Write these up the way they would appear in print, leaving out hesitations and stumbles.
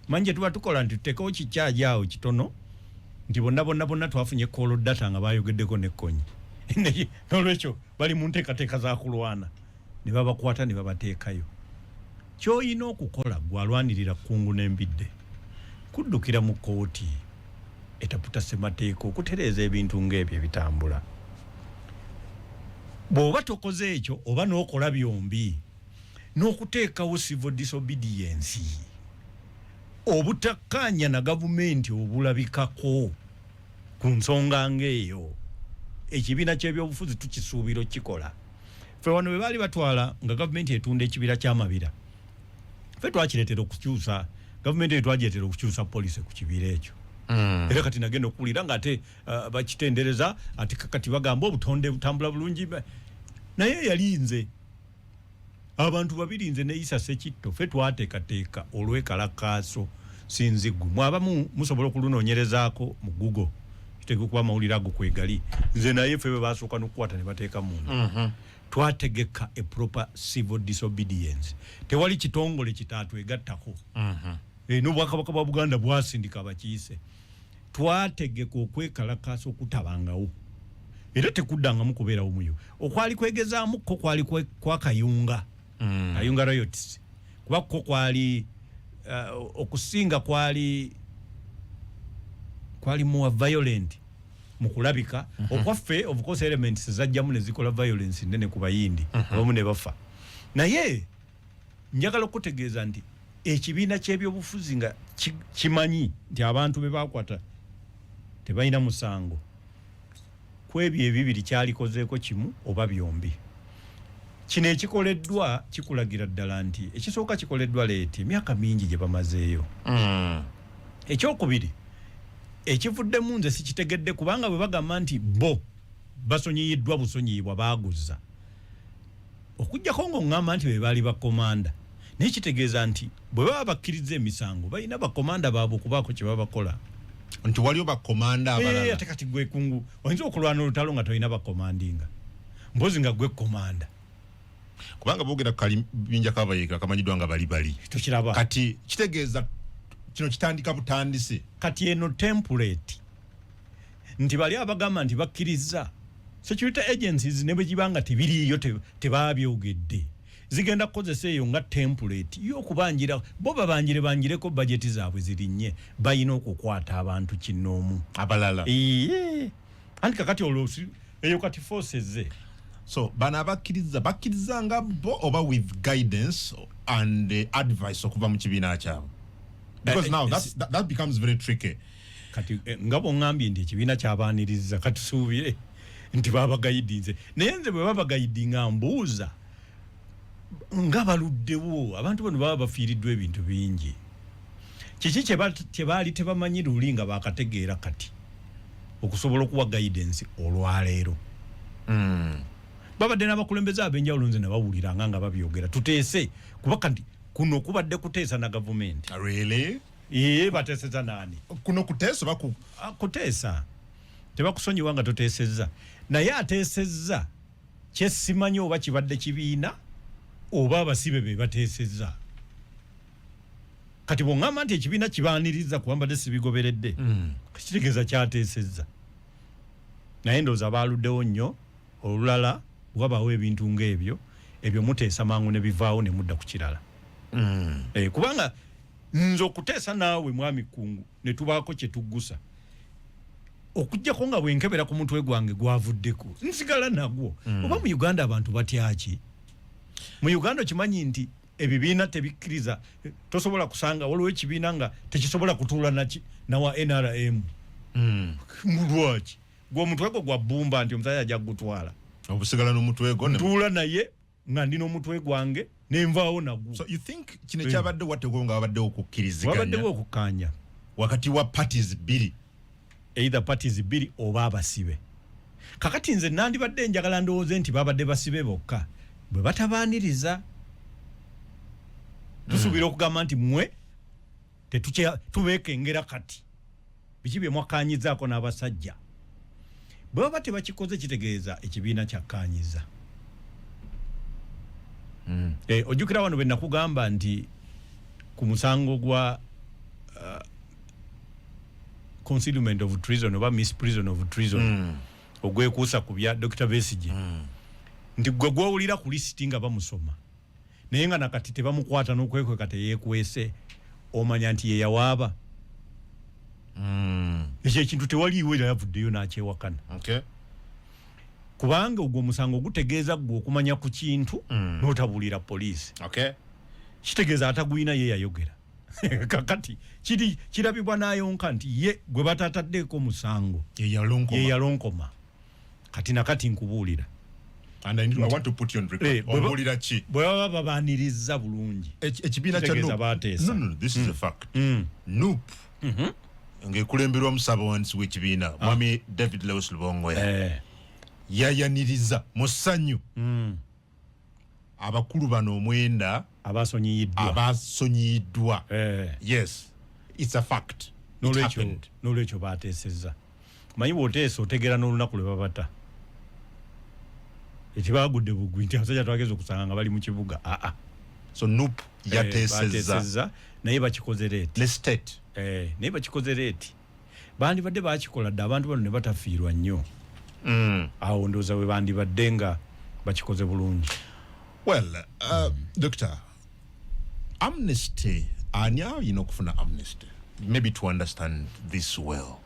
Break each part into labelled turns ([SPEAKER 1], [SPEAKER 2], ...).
[SPEAKER 1] manje tuba tukola nti tuteekawo kikyaja awo kitono nti bonna twafunye call data nga bayogeddeko nekkonyi nolwekyo bali mu nteekateeka za kulwana ne babakwata ne babateekayo ky'olina okukola gwalwanirira kungu n'embidde kuddukira mu kooti etaputa ssemateeka okutereeza ebintu ng'ebyo ebitambula bw'oba tokoze ekyo oba n'okola byombi n'okuteekawo civil disobedience obutakkaanya na gavumenti obulabikako ku nsonga ng'eyo ekibiina ky'ebyobufuzi tukisuubira okikola ffe wano bwe baali batwala nga gavumenti etunda ekibira ky'amabira ffe twakireetera okukyusa gavumenti etwagireetera okukyusa poliisi ku kibira ekyo era kati nagenda okuwulira ng'ate bakitendereza ati kati bagamba obutonde butambula bulungi naye yalinze abantu babiri nze ne Isa Sekitto ffe twateekateeka olw'ekalakaaso sinzigu mwabamu musobola okulunonyerezaako mu Google kiteekuba amawulire ago kwegali nze naye ffe bwe basooka n'okukwata ne bateeka munda twategeka a proper civil disobedience tewali kitongole kitatwegattako n'obwakabaka bwa Buganda bwasindika bakiise twategeka okwekalakaasa okutabangawo era tekuddangamu kubeerawo muyo okwali kwegezaamuko kwali kwa Kayunga Kayunga Royalties kuba ko kwali okusinga kwali more violent mukulabika okwaffe of course elements zajjamu ne zikola violence nene ku bayindi abamu ne bafa naye njagala okutegeeza nti ekibiina ky'ebyobufuzi nga kimanyi nti abantu be bakwata tebalina musango kwebyo ebibiri kyalikozeeko kimu oba byombi kino ekikoleddwa kikulagira ddala nti ekisooka kikoleddwa leeti emyaka mingi gye bamazeeyo ekyokubiri ekivuddemu nze sikitegedde kubanga bwe bagamba nti bo basonyiyiddwa busonyiyibwa baaguza okujjako ng'oŋŋamba nti be baali bakomanda naye kitegeeza nti bwe baba bakkiriza emisango balina bakomanda baabwe okubaako kye baba bakola
[SPEAKER 2] nti waliwo bakomanda abalala
[SPEAKER 1] ate kati gwe kungu oyinza okulwana olutalo nga tolina bakomandinga mpozi nga gwe komanda
[SPEAKER 2] kubanga boogera kabinja kabayiga kamanyiddwa nga bali
[SPEAKER 1] tukiraba
[SPEAKER 2] kati kitegeeza kino kitandika butandise
[SPEAKER 1] kati eno template nti bali abagamba nti bakkiriza security agencies ne bwe gibanga tebiriiyo tebabyogedde zigenda kukozesa eyo nga template y'okubanjira bo banjireko bajeti zaabwe zirinnye bayina okukwata abantu kinoomu
[SPEAKER 2] abalala
[SPEAKER 1] anti kakati olosi eyo kati forces
[SPEAKER 2] so bana bakkiriza nga bo oba with guidance and advice okuva mu kibiina kyabo because now that becomes very tricky
[SPEAKER 1] kati ngabo ngambye ndi ekibiina kyabaaniriza kati suubire nti baba guidinze naye nze bwe baba guidinga mbuuza nga baluddewo abantu bano baba bafiiriddwa ebintu bingi kiki kye baali tebamanyi luli nga bakategeera kati okusobola okuwa guidance olwaleero babadde n'abakulembeze ab'enjawulo nze ne bawuliranga nga babyogera tuteese kuba kati kuno kubadde kuteesa na gavumenti
[SPEAKER 2] really
[SPEAKER 1] bateeseza nani
[SPEAKER 2] kuno kuteesa
[SPEAKER 1] kuteesa tebakusonyiwa nga toteesezza naye ateesezza kyesimanyi oba kibadde kibiina oba abasibe be bateesezza kati bw'oŋŋamba nti ekibiina kibaaniriza kuba mbadde sibigoberedde kitegeeza kyateesezza naye ndowooza baaluddewo nnyo olulala bwabaawo ebintu ng'ebyo ebyo muteesa mangu ne bivaawo ne mudda ku kirala kubanga nze okuteesa naawe mwami Kkungu ne tubaako kye tuggusa okujjako nga bwenkebera ku mutwe gwange gwavuddeko nsigala nagwo oba mu Uganda abantu batyaki mu Uganda kimanyi nti ebibiina tebikkiriza tosobola kusanga waliwo ekibiina nga tekisobola kutuula nawa NRM mulwaki gwe omutwe gwo gwa bbumba nti omusajja ajja kugutwala
[SPEAKER 2] obusigala n'omutwe gwo
[SPEAKER 1] ntuula naye nga ndina omutwe gwange nenvaawo nagwo
[SPEAKER 2] so you think kino kyabadde wategwo nga wabaddewo okukkiriziganya
[SPEAKER 1] wabaddewo okukkaanya
[SPEAKER 2] wakati wa parties bbiri
[SPEAKER 1] either parties bbiri oba abasibe kakati nze nandibadde njagala ndowooze nti babadde basibe bokka bwe batabaaniriza tusuubira okugamba nti mmwe tubeekengera kati biki bye mwakkaanyizaako n'abasajja bwe baba tebakikoze kitegeeza ekibiina kyakkaanyiza ojjukira wano bwe nakugamba nti ku musango gwa concealment of treason oba misprision of treason ogwekuusa ku bya Dr. Besigye nti gwe gwowulira ku lisiti nga bamusoma naye nga nakati tebamukwata n'okwekweka teyeekwese omanya nti ye yawaaba ekyo ekintu tewaliiwo era yavuddeyo n'akyewakana kubanga ogwo omusango gutegeeza gwe okumanya ku kintu n'otabuulira poliisi kitegeeza atagwina ye yayogera kakati kirabibwa n'ayonka nti ye gwe batataddeeko omusango ye yalonkoma kati nakati nkubuulira
[SPEAKER 2] and I want to put you on record obuulira ki
[SPEAKER 1] bwe baba babaaniriza bulungi
[SPEAKER 2] ekibiina kya no this is a fact NUP ng'ekulemberwa omusabawanisi w'ekibiina mwami David Lewis Lubongoya yayaniriza mu ssanyu abakulu bano omwenda abasonyiyiddwa yes it's a fact
[SPEAKER 1] n'olwekyo baateesezza manyi bw'oteesa otegera n'olunaku lwe babata ekibagudde bugwi nti abasajja twageza okusanga nga bali mu kibuga
[SPEAKER 2] so NUP yateesezza
[SPEAKER 1] naye bakikoze leeti naye bakikoze leeti bandibadde bakikola dde abantu bano ne batafiirwa nnyo awo ndowooza bwe bandibadde nga bakikoze bulungi.
[SPEAKER 2] Well, Doctor, amnesty, ani alina okufuna amnesty? Maybe to understand this well.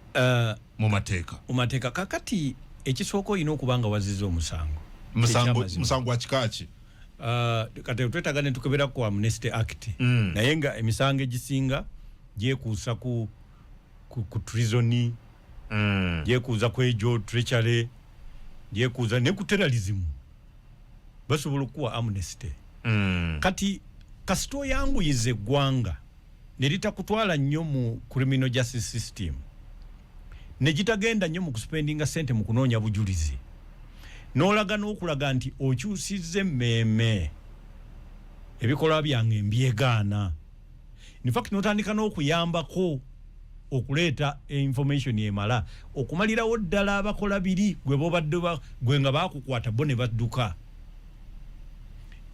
[SPEAKER 2] Mumateeka
[SPEAKER 1] kakati ekisooka olina okuba nga wazizza omusango.
[SPEAKER 2] Musango wa kika ki?
[SPEAKER 1] Kati twetaaga ne tukebera ku Amnesty Act. Naye nga emisango egisinga gyekuusa ku treason, gyekuuza ku ejo treachery, gyekuuza ne ku terrorism. Basobola okuwa amnesty. Kati kasita oyanguyiza eggwanga ne litakutwala nnyo mu criminal justice system ne gitagenda nnyo mu kuspendinga ssente mu kunoonya bujulizi n'olaga n'okulaga nti okyusizza emmeeme ebikolwa byange mbyegaana in fact n'otandika n'okuyambako okuleeta information emala okumalirawo ddala abakola biri gwe bobadde gwe nga baakukwata bo ne badduka.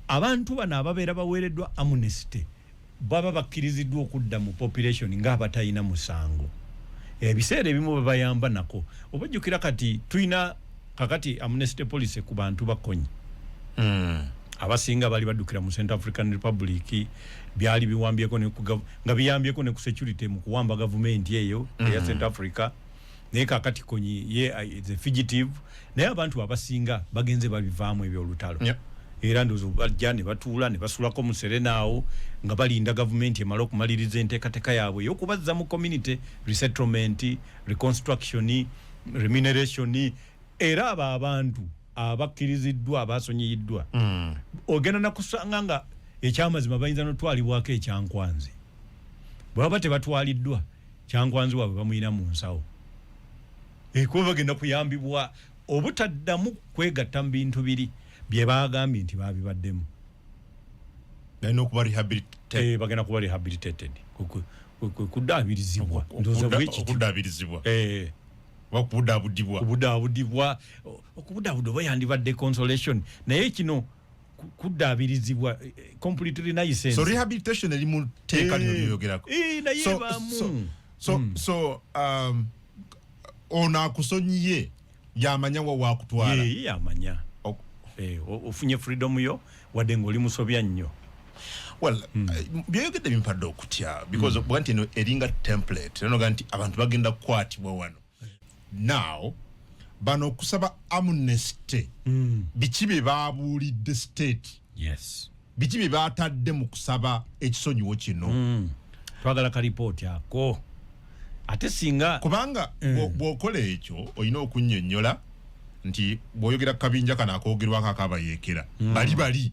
[SPEAKER 1] Abantu bano ababeera baweereddwa amnesty baba bakkiriziddwa okudda mu population ng'abatalina musango. Ebiseera ebimu babayamba nako obajjukira kati tulina kakati amnesty policy ku bantu bakonyi abasinga bali baddukira mu Central African Republic byali biwambyeko nga biyambyeko ne ku security mu kuwamba gavumenti eyo eya Central Africa naye kakati konyi ye is a fugitive naye abantu abasinga bagenze babivaamu ebyo olutalo era ndozo bajja ne batuula ne basulako mu Serenaawo nga balinda gavumenti emala okumaliriza enteekateeka yaabwe y'okubazza mu community resettlement, reconstruction, remuneration era abantu abakkiriziddwa abasonyiyiddwa ogenda nakusanga nga ekyamazima bayinza n'otwalibwako ekyankwanzi bwe baba tebatwaliddwa kyankwanzi waabwe bamuyina mu nsawo kuba bagenda kuyambibwa obutaddamu kwegatta mu bintu biri bye baagambye nti baabibaddemu
[SPEAKER 2] balina okuba rehabilitated
[SPEAKER 1] bagenda kuba rehabilitated kuddaabirizibwa okubudaabudibwa oba yandibadde consolation naye kino kuddaabirizibwa completely license.
[SPEAKER 2] So rehabilitation eri mu teeka lino lyogerako
[SPEAKER 1] naye baamu
[SPEAKER 2] so ono akusonyiye yamanya wa wakutwala
[SPEAKER 1] yamanya ofunye freedom yo wadde ng'oli musobya nnyo.
[SPEAKER 2] Well, byeyogedde bimpadde okutya because bwanti eno eringa template enoga nti abantu bagenda kukwatibwa wano now bano okusaba amnesty biki bye baabuulidde state biki bye baatadde mu kusaba ekisonyiwo kino
[SPEAKER 1] twagala ka report ako ate singa
[SPEAKER 2] kubanga bw'okola ekyo olina okunnyonnyola nti bw'oyogera ku kabinja kano akoogerwako akabayeekera bali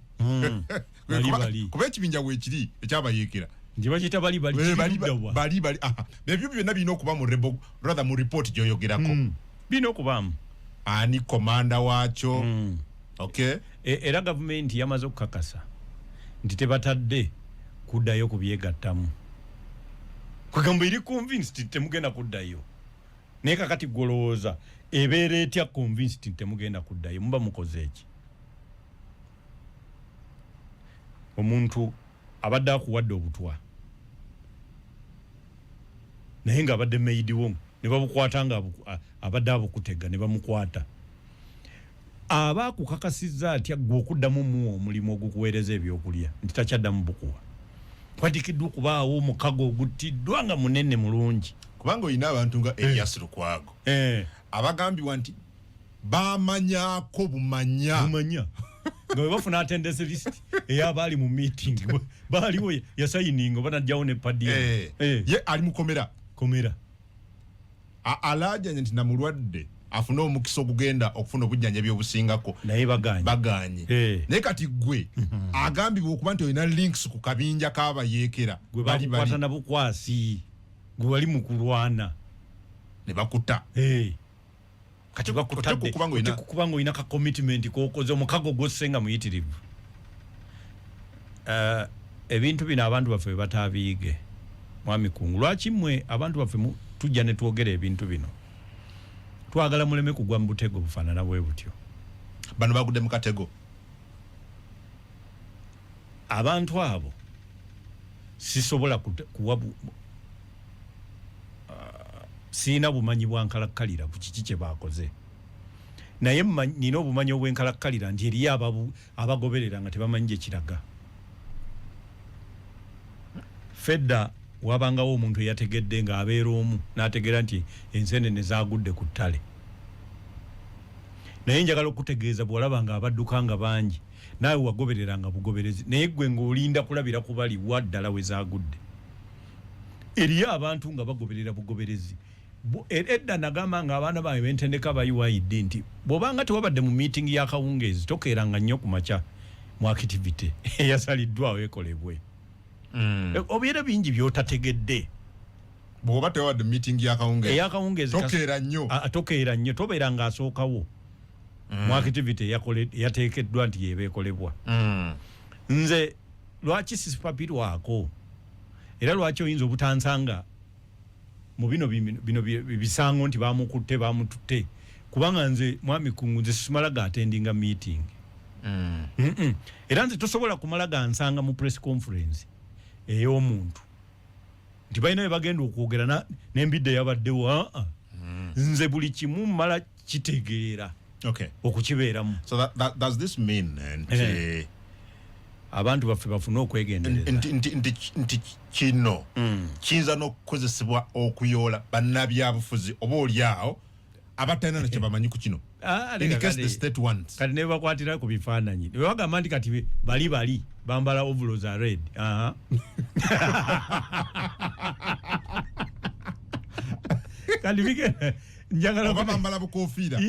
[SPEAKER 2] kuba ekibinja weekiri ekyabayeekera
[SPEAKER 1] ndibakiyita bali
[SPEAKER 2] ebyo byonna birina okuba mu report gy'oyogerako
[SPEAKER 1] birina okubaamu
[SPEAKER 2] ani komanda waakyo okay
[SPEAKER 1] era gavumenti yamaze okukakasa nti tebatadde kuddayo ku byegattamu kwegamba eri convinced temugenda kuddayo naye kakati gwolowooza ebeera etya convinced temugenda kuddayo muba mukoze eki omuntu abadde akuwadde obutwa naye nga abadde maidiwo ne babukwata nga abadde abukutega ne bamukwata abakukakasizza atya gwe okuddamu muwo omulimu ogukuweereza ebyokulya nti takyaddamu bukuwa kwatikiddwa okubaawo omukago oguttiddwa nga munene mulungi
[SPEAKER 2] kubanga olina abantu nga Elias Lukwago abagambibwa nti bamanyako bumanya
[SPEAKER 1] nga bwe bafuna attendance list ey'abaali mu meeting baaliwo yasayininga banajjawo ne padi
[SPEAKER 2] ye ali mukomera alajanye nti namulwadde afuna omukisa ogugenda okufuna obujjanjabi obusingako
[SPEAKER 1] naye baganye
[SPEAKER 2] naye kati gwe agambibwa okuba nti olina links ku kabinja k'abayeekera
[SPEAKER 1] gwe bakukwata na bukwasi gwe wali mu kulwana
[SPEAKER 2] ne bakuta
[SPEAKER 1] kati bakutadde kubanga olina ka commitment kokoze omukago gw'ossenga muyitirivu ebintu bino abantu baffe bwe bataabiige mwami kungu lwaki mmwe abantu baffe tujja ne twogera ebintu bino twagala muleme kugwa mu butego bufaanana bwe butyo
[SPEAKER 2] bano bagudde mu katego
[SPEAKER 1] abantu abo sisobola kuwa siina bumanyi bwankalakkalira ku kiki kye baakoze naye nina obumanyi obwenkalakkalira nti eriyo abagoberera nga tebamanyi gye kiraga fedda wabangawo omuntu eyategedde ng'abeera omu n'ategeera nti ensenene zaagudde ku ttale naye njagala okutegeeza bw'olaba nga abadduka nga bangi naawe wagobereranga bugoberezi naye gwe ng'olinda kulabira ku bali wa ddala we zaagudde eriyo abantu nga bagoberera bugoberezi edda nagamba nga abaana baabwe bentendeka ba UID nti bw'obanga tewabadde mu meeting y'akawungeezi tokeeranga nnyo ku makya mu activity eyasaliddwawo ekolebwe obyera bingi by'otategedde
[SPEAKER 2] bw'oba tewabadde meeting
[SPEAKER 1] eyakawungeezi tokeera nnyo tobeera ng'asookawo mu activity eyateekeddwa nti yeeba ekolebwa nze lwaki sipapirwako era lwaki oyinza obutansanga mu bino bisango nti bamututte kubanga nze mwami kungu nze simala gaatendinga meeting era nze tosobola kumala gansanga mu press conference ey'omuntu nti balina bye bagenda okwogera n'embidde yabaddewo nze buli kimu mmala kitegeera okukibeeramu
[SPEAKER 2] so does this mean
[SPEAKER 1] abantu baffe bafune okwegendereza
[SPEAKER 2] nti kino kiyinza n'okukozesebwa okuyoola bannabyabufuzi oba oliawo abatalina nakye bamanyi ku kino in case the state wants
[SPEAKER 1] kati ne bakwatira ku bifaananyi ne bagamba nti kati bali bambala overalls red kati njagala
[SPEAKER 2] bambala bukofiira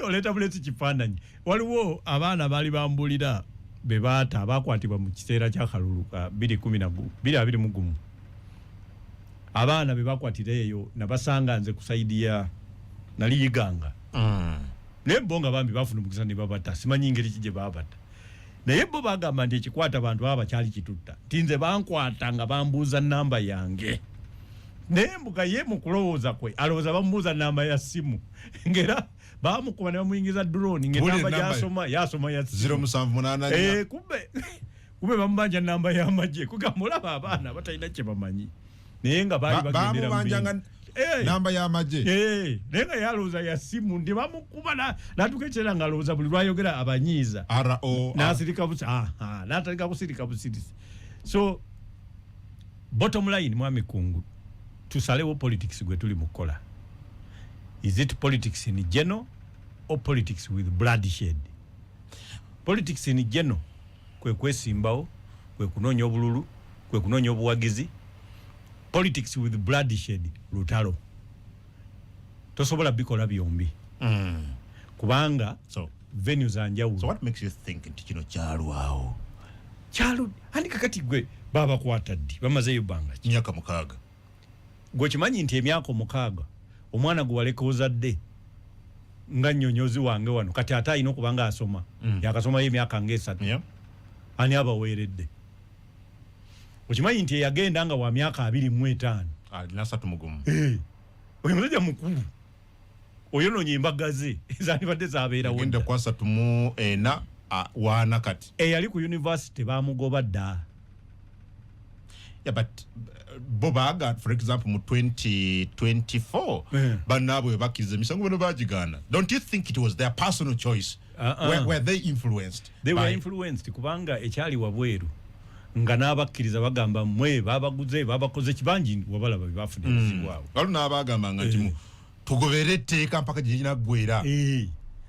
[SPEAKER 1] oleeta bulesi kifaananyi waliwo abaana baali bambulira bebaata abakwatibwa mu kiseera kyakalulu ka 2021 abaana bebakwatira eyo nabasanga nze ku saidi ya naliyiganga naye bo nga bambi bafuna omukisa ne babata simanyi ngeri ki gye babata naye bo bagamba nti ekikwata abantu aba bakyali kitutta nti nze bankwata nga bambuuza namba yange naye mbuga ye mu kulowooza kwe alowooza bamubuuza namba ya simu ngera bamukuba ne bamuyingiza drone ng'enamba gyasoma yasoma ya
[SPEAKER 2] 078
[SPEAKER 1] kube bamubanja namba y'amagye kugamba olaba abaana batalina kye bamanyi naye nga baali bagendera
[SPEAKER 2] namba y'amagye
[SPEAKER 1] naye nga yalowooza ya simu ndi bamukuba n'atuuka ekiseera ng'alowooza buli lwayogera abanyiiza n'asirika n'atalika kusirika busirisi so bottom line mwami kungu tusalewo politics gwe tuli mukola. Is it politics in general or politics with bloodshed? Politics in general kwe kwesimbawo, kwe kunoonya obululu, kwe kunoonya obuwagizi. Politics with bloodshed lutalo. Tosobola bikola byombi. Kubanga venues anjawulo.
[SPEAKER 2] So what makes you think nti kino kyalwawo?
[SPEAKER 1] Kyalo andi kakati gwe baba kwataddi bamazeyo banga
[SPEAKER 2] myaka 6.
[SPEAKER 1] Gwe kimanyi nti emyaka 6 omwana gwe walekozadde nga nnyonyozi wange wano kati ate alina okubanga asoma yakasoma emyaka nga3 ani abaweeredde. Okimanyi nti yagenda nga wa myaka 25
[SPEAKER 2] alina 3 mugumu
[SPEAKER 1] oyo musajja mukulu oyonoonye embaga ze ezandibadde zabeerawo
[SPEAKER 2] agenda kwa 3 wana kati
[SPEAKER 1] eyali ku university bamugoba dda
[SPEAKER 2] Yeah, but Bobaga, for example, mu 2024, banabo bakize misango bano bagigana. Don't you think it was their personal choice? Were they influenced?
[SPEAKER 1] They were influenced kubanga ekyali wabweru nga n'abakkiriza bagamba mwe babaguze babakoze kibanji wabalaba bafudde
[SPEAKER 2] waliwo n'abagamba nga nti tugobere etteeka mpaka gye linaggwera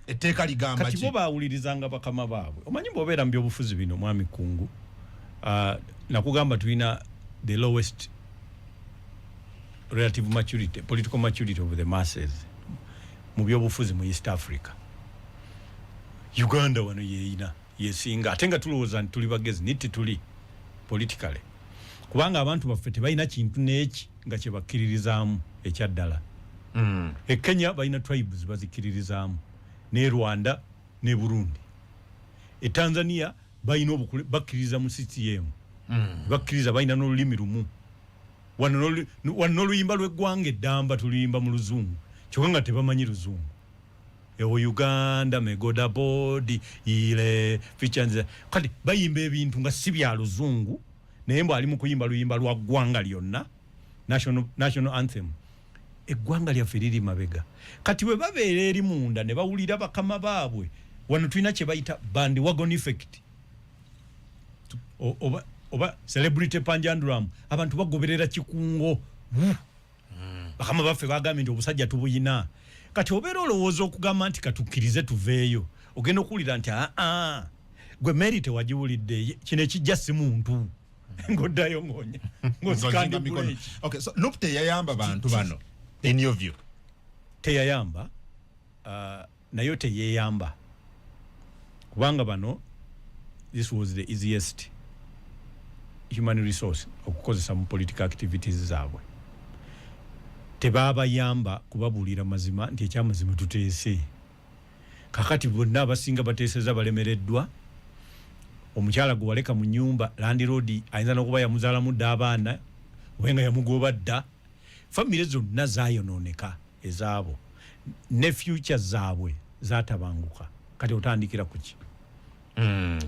[SPEAKER 2] etteeka ligamba ki
[SPEAKER 1] kati bo baawulirizanga bakama baabwe omanyi bw'obeera mu byobufuzi bino mwami Kungu nakugamba tulina the lowest relative maturity political maturity of the masses mu byobufuzi mu East Africa. Uganda wano yeina yesinga ate nga tulowooza nti tuli bagezi niti tuli politically kubanga abantu baffe tebalina kintu n'eki nga kye bakkiririzaamu ekyaddala. Kenya balina tribes bazikkiririzaamu ne Rwanda ne Burundi. Tanzania balina bakkiriza mu CCM bakkiriza balina n'olulimi lumu wano n'oluyimba lw'eggwanga eddamba tuluyimba mu Luzungu kyokka nga tebamanyi Luzungu. Uganda megoda body ile features kati bayimba ebintu nga si bya Luzungu naye mbo ali mu kuyimba luyimba lwa ggwanga lyonna national anthem eggwanga lyaffe liri mabega kati bwe babeera eri munda ne bawulira bakama baabwe wano tulina kye bayita bandwagon effect oba celebrity panjandrum abantu bagoberera kikungo bakama baffe bagambye nti obusajja tubuyina kati obeera olowooza okugamba nti katukkirize tuveeyo ogenda okuwulira nti gwe Mary tewagiwulidde kino ekijja si muntu ng'oddayo ng'onya ng'osikandibula eki.
[SPEAKER 2] Okay, so Nup teyayamba bantu bano in your view?
[SPEAKER 1] Teyayamba nayo teyeeyamba kubanga bano this was the easiest human resource okukozesa mu political activities zaabwe. Tebabayamba kubabuulira mazima nti ekyamazima tuteese kakati bonna abasinga bateeseza balemereddwa omukyala gwe waleka mu nnyumba landiroodi ayinza n'okuba yamuzaalamu dda abaana obenga yamugoba dda famire zonna zaayonooneka ezaabo ne future zaabwe zaatabanguka kati otandikira ku ki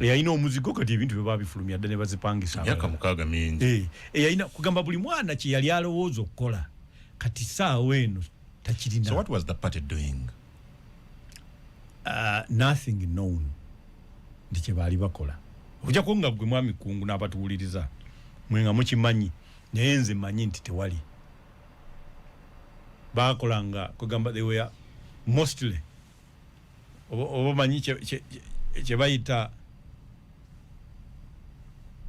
[SPEAKER 1] eyalina omuzigo kati ebintu bye babifulumya dda ne bazipangisa
[SPEAKER 2] myaka 6 mingi
[SPEAKER 1] eyalina kugamba buli mwana kye yali alowooza okukola kati saawa eno takirina.
[SPEAKER 2] So what was the party doing?
[SPEAKER 1] Nothing known ndi kye baali bakola okujjako nga gwe mwami Kungu n'abatuwuliriza mwe nga mukimanyi naye nze manyi nti tewali baakolanga kugamba they were mostly oba manyi kye bayita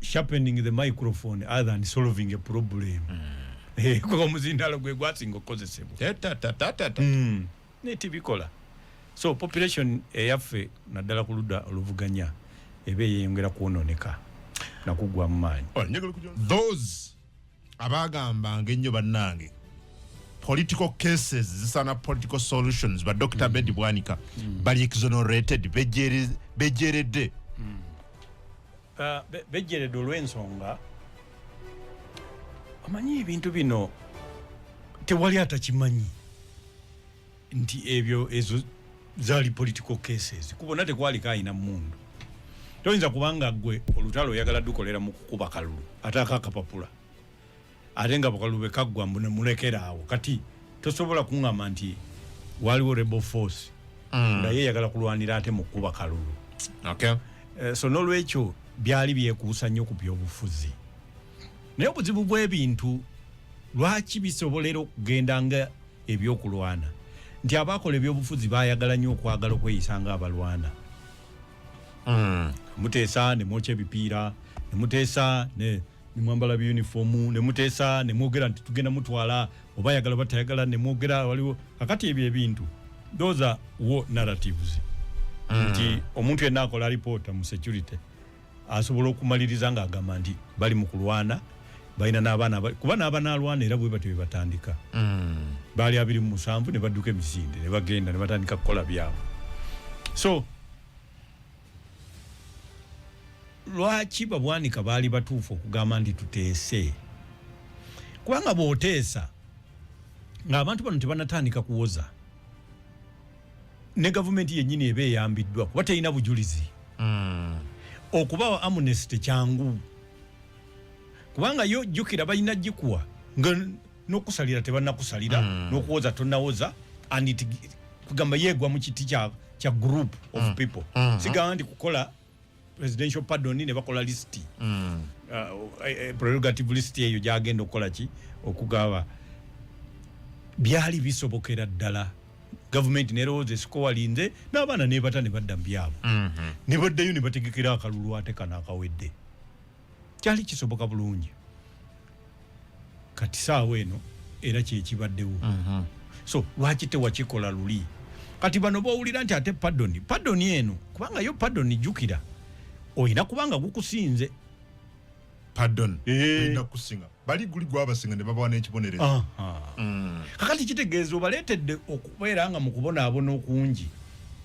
[SPEAKER 1] sharpening the microphone other than solving a problem. Kwa muzindalo gwe gwasinga okukozesebwa netibikola so population eyaffe naddala ku ludda oluvuganya ebe yeyongera kwononeka nakugwa mu maanyi.
[SPEAKER 2] Those abagambanga ennyo bannange political cases zisana political solutions ba Dr. Bedi Bwanika bali exonerated bejeredde
[SPEAKER 1] bejeredde olw'ensonga amanyi ebintu bino tewali atakimanyi nti ebyo ezo zaali political cases kubona tekwali kaayina mundu toyinza kubanga gwe olutalo oyagala dukolera mu kukuba kalulu ate akakapapula ate nga bakalulu bekaggwa mulekera awo kati tosobola kuŋŋamba nti waliwo rebel force naye yagala kulwanira ate mu kukuba kalulu.
[SPEAKER 2] Okay.
[SPEAKER 1] So n'olwekyo byali byekuusa nnyo ku byobufuzi naye obuzibu bw'ebintu lwaki bisobolera okugenda nga ebyokulwana nti abakola ebyobufuzi bayagala nnyo okwagala okweyisa nga abalwana. Muteesa ne mwokya ebipiira ne muteesa ne mwambala uniform ne muteesa ne mwogera nti tugenda mutwala oba yagala batayagala ne mwogera waliwo kakati ebyo ebintu those are war narratives nti omuntu yenna akola alipoota mu security asobola okumaliriza nga agamba nti bali mu kulwana balina n'abaana kuba n'abanaalwana era bwe batyo bye batandika baali 27 ne badduka emisinde ne bagenda ne batandika kukola byabwe. So lwaki Babwanika baali batuufu okugamba nti tuteese kubanga bw'oteesa ng'abantu bano tebanatandika kuwoza ne gavumenti yennyini eba eyambiddwa kuba terina bujulizi okubawa amnesty kyangu kubanga yo jukira balina jikuwa nga nokusalira tebannakusalira nokuwoza tonawoza and kugamba yegwa mu kiti kya group of people sigamba nti kukola presidential pardon ne bakola list prerogative list eyo gyagenda okukola ki okugaba byali bisobokera ddala government nerowooza esiko walinze n'abaana nebata ne badda mu byabo ne baddayo ne bategekera akalulu ate kana akawedde kyali kisoboka bulungi kati saawa eno era kyekibaddewo so lwaki tewakikola luli kati bano bowulira nti ate pardon eno kubanga yo pardon jukira oyina kubanga gukusinze
[SPEAKER 2] pardon oyina kusinga bali guli gwabasinga ne babawa n'ekibonerezo
[SPEAKER 1] kakati kitegeeza obaleetedde okubeera nga mu kubonaabona okungi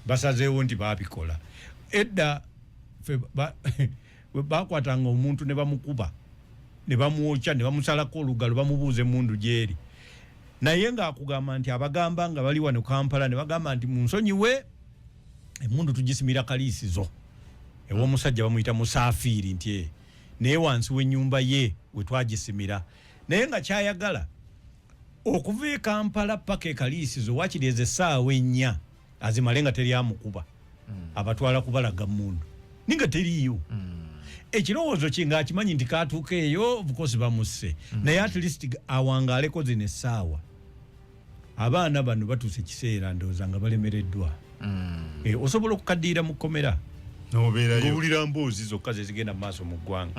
[SPEAKER 1] basazeewo nti baabikola edda bakwatanga omuntu ne bamukuba ne bamwokya ne bamusalako olugalo bamubuuza emundu gyeri naye ng'akugamba nti abagamba nga bali wano Kampala ne bagamba nti munsonyiwe emundu tugisimira kaliisizo ew'omusajja bamuyita Musafiri nti naye wansi w'ennyumba ye we twagisimira naye nga kyayagala okuva e Kampala paka e Kaliisizo wakiri essaawa 4 azimale nga teri amukuba abatwala kubalaga mundu ninga teriyo ekirowoozo kye ng'akimanyi nti kaatuuka eyo bukosi bamusse naye at least awangaaleko zino essaawa abaana bano batuuse ekiseera ndowooza nga balemereddwa osobola okukaddiira mu kkomera ng'owulira mboozi zokka ze zigenda mu maaso mu ggwanga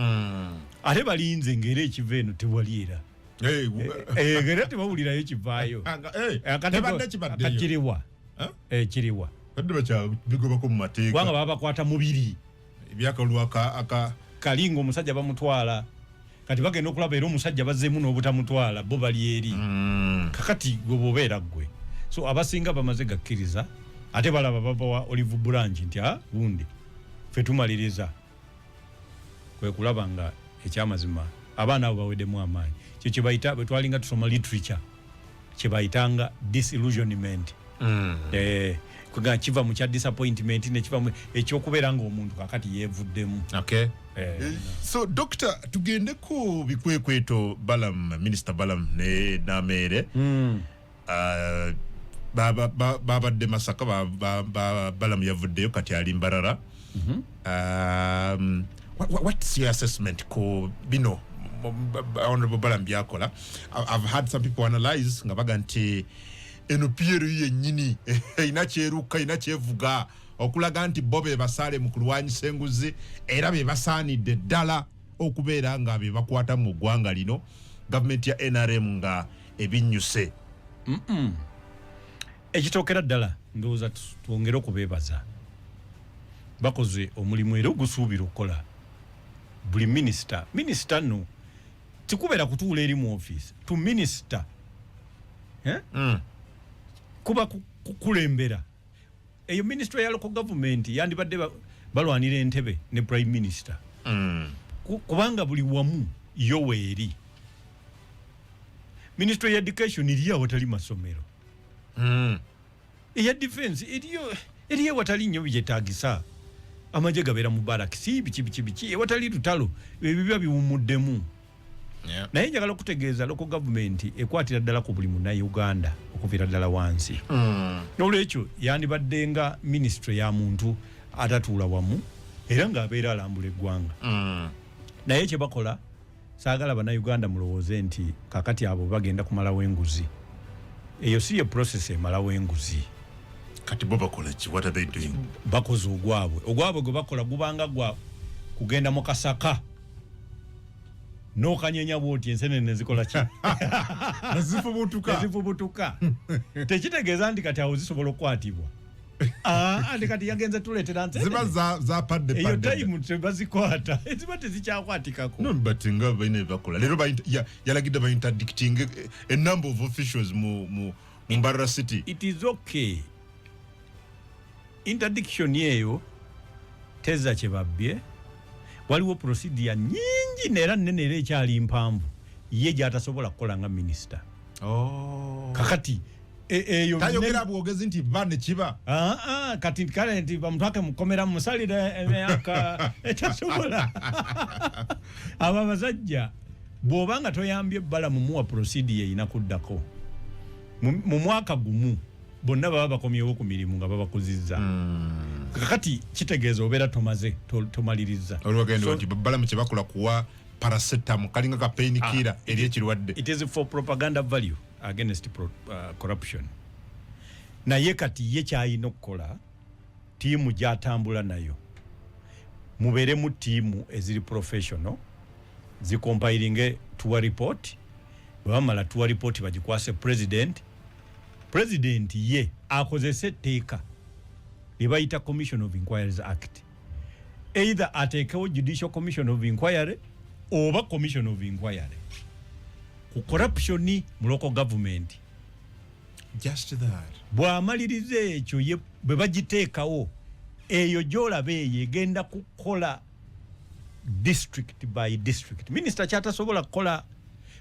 [SPEAKER 1] ate balinze ng'era ekiva eno tewali era era tebawulirayo kivaayo kiriwa kiriwa
[SPEAKER 2] bigobako mu mateeka
[SPEAKER 1] kubanga baba bakwata mubiri
[SPEAKER 2] ebyakalulu
[SPEAKER 1] kalinga omusajja bamutwala kati bagenda okulaba era omusajja bazzeemu n'obutamutwala bo bali eri kakati gwe bwobeera ggwe so abasinga bamaze gakkiriza ate balaba babawa Olive Branch nti gundi ffe tumaliriza kwe kulaba nga ekyamazima abaana abo baweddemu amaanyi kyo kye bayita bwe twalinga tusoma literature kye bayitanga disillusionment kuga kiva mu kya disappointment ne kiva mu ekyokubeera ng'omuntu kakati yeevuddemu
[SPEAKER 2] so doctor tugende ku bikwekweto Minister Balam ne Namere babadde Masaka Balam yavuddeyo kati ali Mbarara what's your assessment ko bino Honorable Balam byakola? I've had some people analyze nga baga nti eno Pierre yennyini inakyeruka inakyevuga okulaga nti bo be basale mu kulwanyisa enguzi era be basaanidde ddala okubeera nga be bakwata mu ggwanga lino gavumenti ya NRM nga ebinnyuse
[SPEAKER 1] ekitookera ddala ndowooza twongere okubeebaza bakoze omulimu era ogusuubira okukola buli minisita no tikubeera kutuula eri mu ofiisi tu minisita kuba kukulembera eyo ministry ya local government yandibadde balwanira entebe ne prime minister kubanga buli wamu yo weeri ministry ya education iliya watali masomero eya defense iliya watali nnyo byetaagisa amaje gabeera mu barakisi biki watali lutalo ebibya biwumuddemu naye njagala okutegeeza local government ekwatira ddala ku buli Munnayuganda okuviira ddala wansi n'olwekyo yandibadde nga ministry ya muntu atatuula wamu era ng'abeera alambula eggwanga naye kye bakola saagala Bannayuganda mulowooze nti kakati abo bagenda kumalawo enguzi eyo si ye process emalawo enguzi
[SPEAKER 2] kati bo bakola ki? What are they doing?
[SPEAKER 1] bakoze ogwabwe gwe bakola gubanga gwa kugenda mu kasaka n'okanyenya bwoti ensenene zikola ki nezifubutuka tekitegeeza nti kati awo zisobola okukwatibwa andi kati yagenze tuleetera
[SPEAKER 2] ziba zapadde
[SPEAKER 1] eyo time tebazikwata eziba tezikyakwatikako
[SPEAKER 2] no but nga baine bakola lero yalagidde ba interdicting a number of officials mu Mbarara City.
[SPEAKER 1] It is okay. Interdiction yeyo teza kyebabbye waliwo procedure nyingi nera nnene era ekyali mpanvu ye gyatasobola kukola nga minister. Kakati eyo
[SPEAKER 2] tayogera bwogezi nti bane kiba
[SPEAKER 1] kati kale nti bamutwake mukomera musalira emyaka ekyasobola aba bazajja bw'obanga toyambye ebbala mu muwa prosidi eyina kuddako mu mwaka gumu bonna baba bakomyewo ku mirimu nga babakuzizza kakati kitegeeza obeera tomaze tomaliriza
[SPEAKER 2] olwagenda nti ebbala mu kye bakola kuwa paracetamol kalinga ka pain killer eri ekirwadde.
[SPEAKER 1] It is for propaganda value against corruption. Naye kati ye kyayina okukola tiimu gyatambula nayo mubeere mu tiimu eziri professional zicompilinge tour report bwamala tour report bagikwase president ye akozese etteeka libayita Commission of Inquiries Act, either ateekewo Judicial Commission of Inquiry oba Commission of Inquiry ku corruption mu local government.
[SPEAKER 2] Just that
[SPEAKER 1] bw'amaliriza ekyo ye bwe bagiteekawo eyo gy'olaba eyo egenda kukola district by district. Minister kyatasobola kukola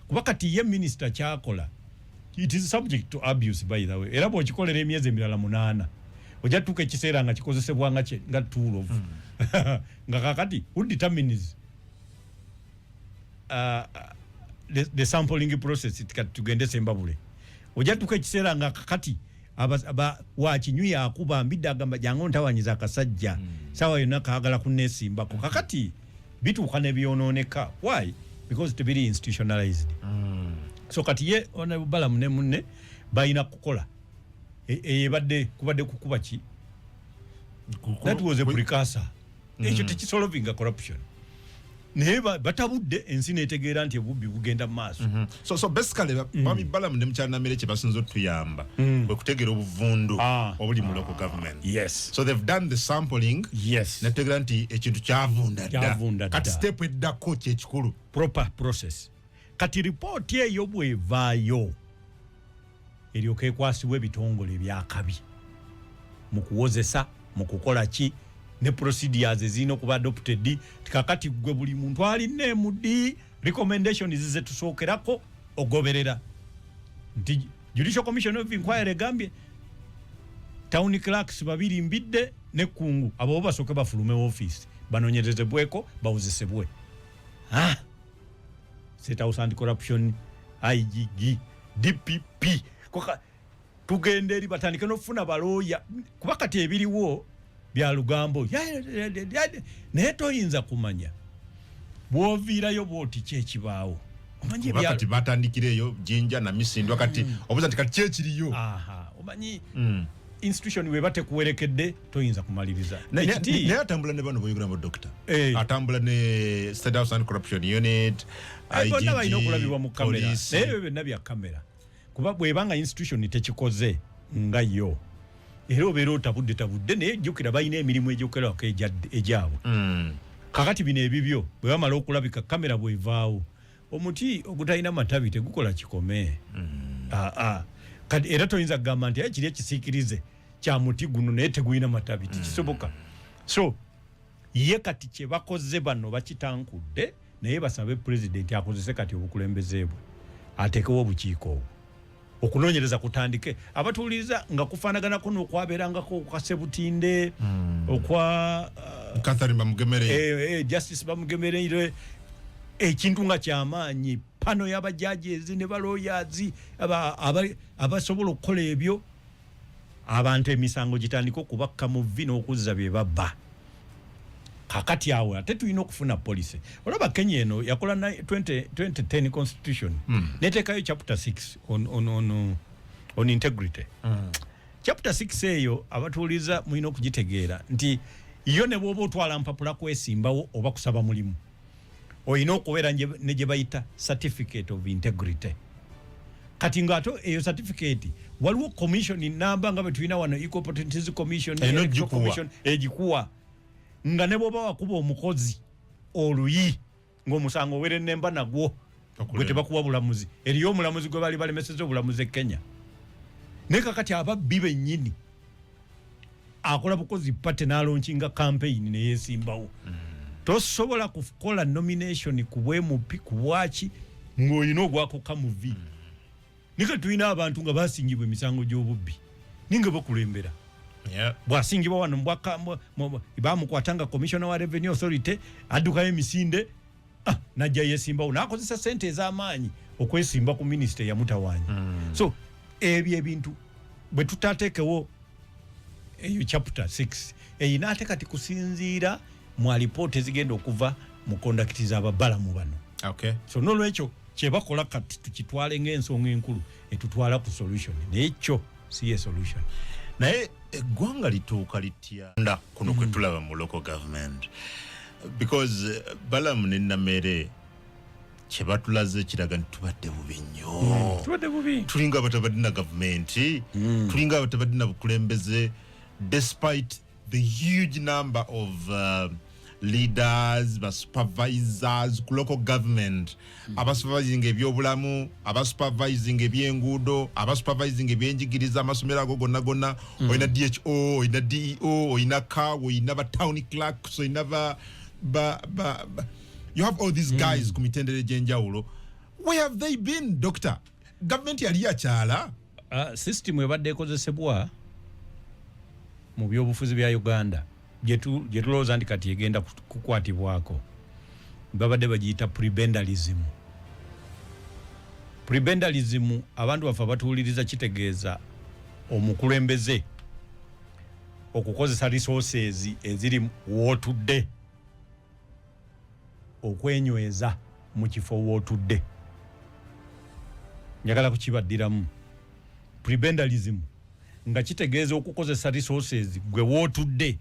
[SPEAKER 1] kuba kati ye minister kyakola it is subject to abuse by the way. Era bw'okikolera emyezi emirala 8 ojja tuuka ekiseera nga kikozesebwa nga tool of nga kakati who determines the sampling process kati tugende Sembabule ojja tuuka ekiseera nga kakati wakinywi akuba mbidde agamba jangu ntawanyiza akasajja sawa yonna kaagala kunneesimbako kakati bituuka ne byonooneka. Why? Because tebiri institutionalized. So kati ye onabala munne bayina kukola ebadde kubadde kukuba ki that was a precursor ekyo tekisolvinga corruption naye batabudde ensi netegeera nti ebubbi bugenda maaso.
[SPEAKER 2] So basically bami bala munne mukyanamerere kye basinza otuyamba bwe kutegeera obuvundu obuli mu local government.
[SPEAKER 1] Yes.
[SPEAKER 2] So they've done the sampling.
[SPEAKER 1] Yes.
[SPEAKER 2] Netegeera nti ekintu kyavunda dda kati step eddako kyekikulu
[SPEAKER 1] proper process. Kati report eyo bwevaayo eryoka ekwasibwa ebitongole ebyakabi mu kuwozesa mu kukola ki ne procedures ezirina okuba adopted tikakati gwe buli muntu alina emudi recommendations zetusookerako ogoberera nti Judicial Commission of Inquiry egambye town clerks 2 mbidde ne kungu abo basooke bafulume office banonyerezebweko bawozesebwe. State House Anti-Corruption, IGG, DPP. Koka tugende eri batandike nofuna baloya kuba kati ebiriwo bya lugambo naye toyinza kumanya bw'oviirayo bw'oti kyekibaawo omanyi
[SPEAKER 2] kati batandikireyo jinja na misindwa kati obuza nti kati kyekiriyo
[SPEAKER 1] omanyi institution we batekuwerekedde toyinza kumaliriza.
[SPEAKER 2] Naye atambula ne bano boyogera mu doctor atambula ne State House Anti-Corruption Unit
[SPEAKER 1] bonna balina okulabibwa mu kamera naye ebyo byonna bya kamera kuba bwebanga institution tekikoze nga yo era obeera otabudde naye jjukira balina emirimu egyokerako egyabwe. Kakati bino ebibyo bwe bamala okulabika kamera bwevaawo omuti ogutalina matabi tegukola kikome. Kati era toyinza kugamba nti kiri ekisiikirize kya muti guno naye tegulina matabi tekisoboka. So ye kati kye bakoze bano bakitankudde naye basabe president akozese kati obukulembeze bwe ateekewo obukiiko obwo okunoonyereza kutandike abatuuliriza nga kufaanaganako n'okwabeerangako okukasebutinde okwa
[SPEAKER 2] Catherine Bamugemere
[SPEAKER 1] Justice Bamugemere ekintu nga kyamaanyi pano y'abajaji ne baloyazi abasobola okukola ebyo abantu emisango gitandika okubakka mu vi n'okuzza bye babba. Kakati awo ate tulina okufuna policy. Olaba Kenya eno yakola 2010 constitution neteekayo chapter 6 on integrity. Chapter 6 eyo abatuuliza mulina okugitegeera nti iyo ne bw'oba otwala mpapula kwesimbawo oba kusaba mulimu oyina okubeera ne gye bayita certificate of integrity. Kati ng'ato eyo certificate waliwo commission namba nga bwe tulina wano Equal Opportunities Commission egikuwa nga ne bw'oba wakuba omukozi oluyi ng'omusango oweere nemba nagwo gwe tebakuwa bulamuzi eriyo omulamuzi gwe bali balemeseza obulamuzi e Kenya. Naye kakati ababbi bennyini akola bukozi pate n'alonkinga campaign ne yeesimbawo. Tosobola kukola nomination ku bwemupi ku bwaki ng'olina ogwako kamuvi. Nika tulina abantu nga basingibwa emisango gy'obubbi ninga bakulembera. Bwasingibwa wano bamukwatanga Commissioner wa Revenue Authority addukayo emisinde najja yesimbawo n'akozesa sente ez'amaanyi okwesimba ku minisita eyamutawaanya. So ebyo ebintu bwe tutateekewo eyo chapter 6 eyina ate kati kusinziira mu alipoota ezigenda okuva mu kondakiti z'ababalamu bano.
[SPEAKER 2] Okay.
[SPEAKER 1] So nolwekyo kyebakola kati tukitwale ng'ensonga enkulu etutwala ku solution nekyo si ye solution.
[SPEAKER 2] Naye eggwanga lituuka litya nda kuno kwe tulaba mu local government because Balamu ne Namere kye batulaze kiraga nti tubadde bubi nnyo.
[SPEAKER 1] Tubadde bubi.
[SPEAKER 2] Tulinga abatabadde na gavumenti, tulinga abatabadde na bukulembeze despite the huge number of leaders, supervisors, local government, supervising ebyobulamu, supervising ebyenguudo, supervising ebyenjigiriza amasomero ago gonna, oyina DHO, oyina DEO, oyina CAW, oyina ba town clerks, oyina you have all these guys ku mitendere gy'enjawulo. Where have they been, doctor? Government yali yakyala?
[SPEAKER 1] System ebadde ekozesebwa mu byobufuzi bya Uganda jetulowooza nti kati egenda kukwatibwako babadde bagiyita prebendalism. Prebendalism abantu bafe batuwuliriza kitegeeza omukulembeze okukozesa resources eziri wotudde okwenyweza mu kifo wotudde. Njagala kukibaddiramu. Prebendalism nga kitegeeza okukozesa resources gwe wotudde,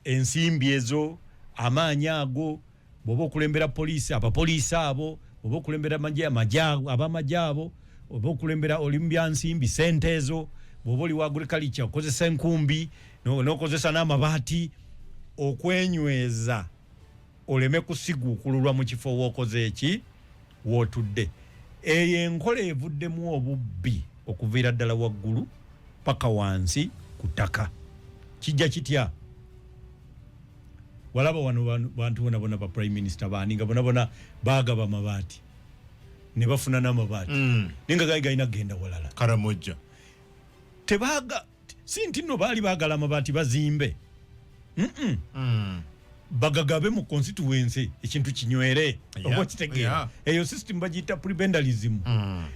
[SPEAKER 1] ensimbi ezo, amaanyi ago, bw'oba okulembera poliisi, abapoliisi abo, bw'oba okulembera abamagye abo, bw'oba okulembera olimbya nsimbi, sente ezo, bw'oba oli wa agriculture okozesa enkumbi n'okozesa n'amabaati okwenyweza oleme kusiguukululwa mu kifo w'okoze eki wotudde. Eyo enkola evuddemu obubbi okuviira ddala waggulu paka wansi ku ttaka. Kijja kitya? Walaba wano bantu bona ba prime minister baani nga bona baagaba mabaati ne bafuna n'amabaati ninga gayina genda walala
[SPEAKER 2] Karamoja
[SPEAKER 1] tebaaga si nti nno baali baagala amabaati bazimbe bagagabe mu constituency ekintu kinywere oba kitegeera. Eyo system bagiyita prebendalism.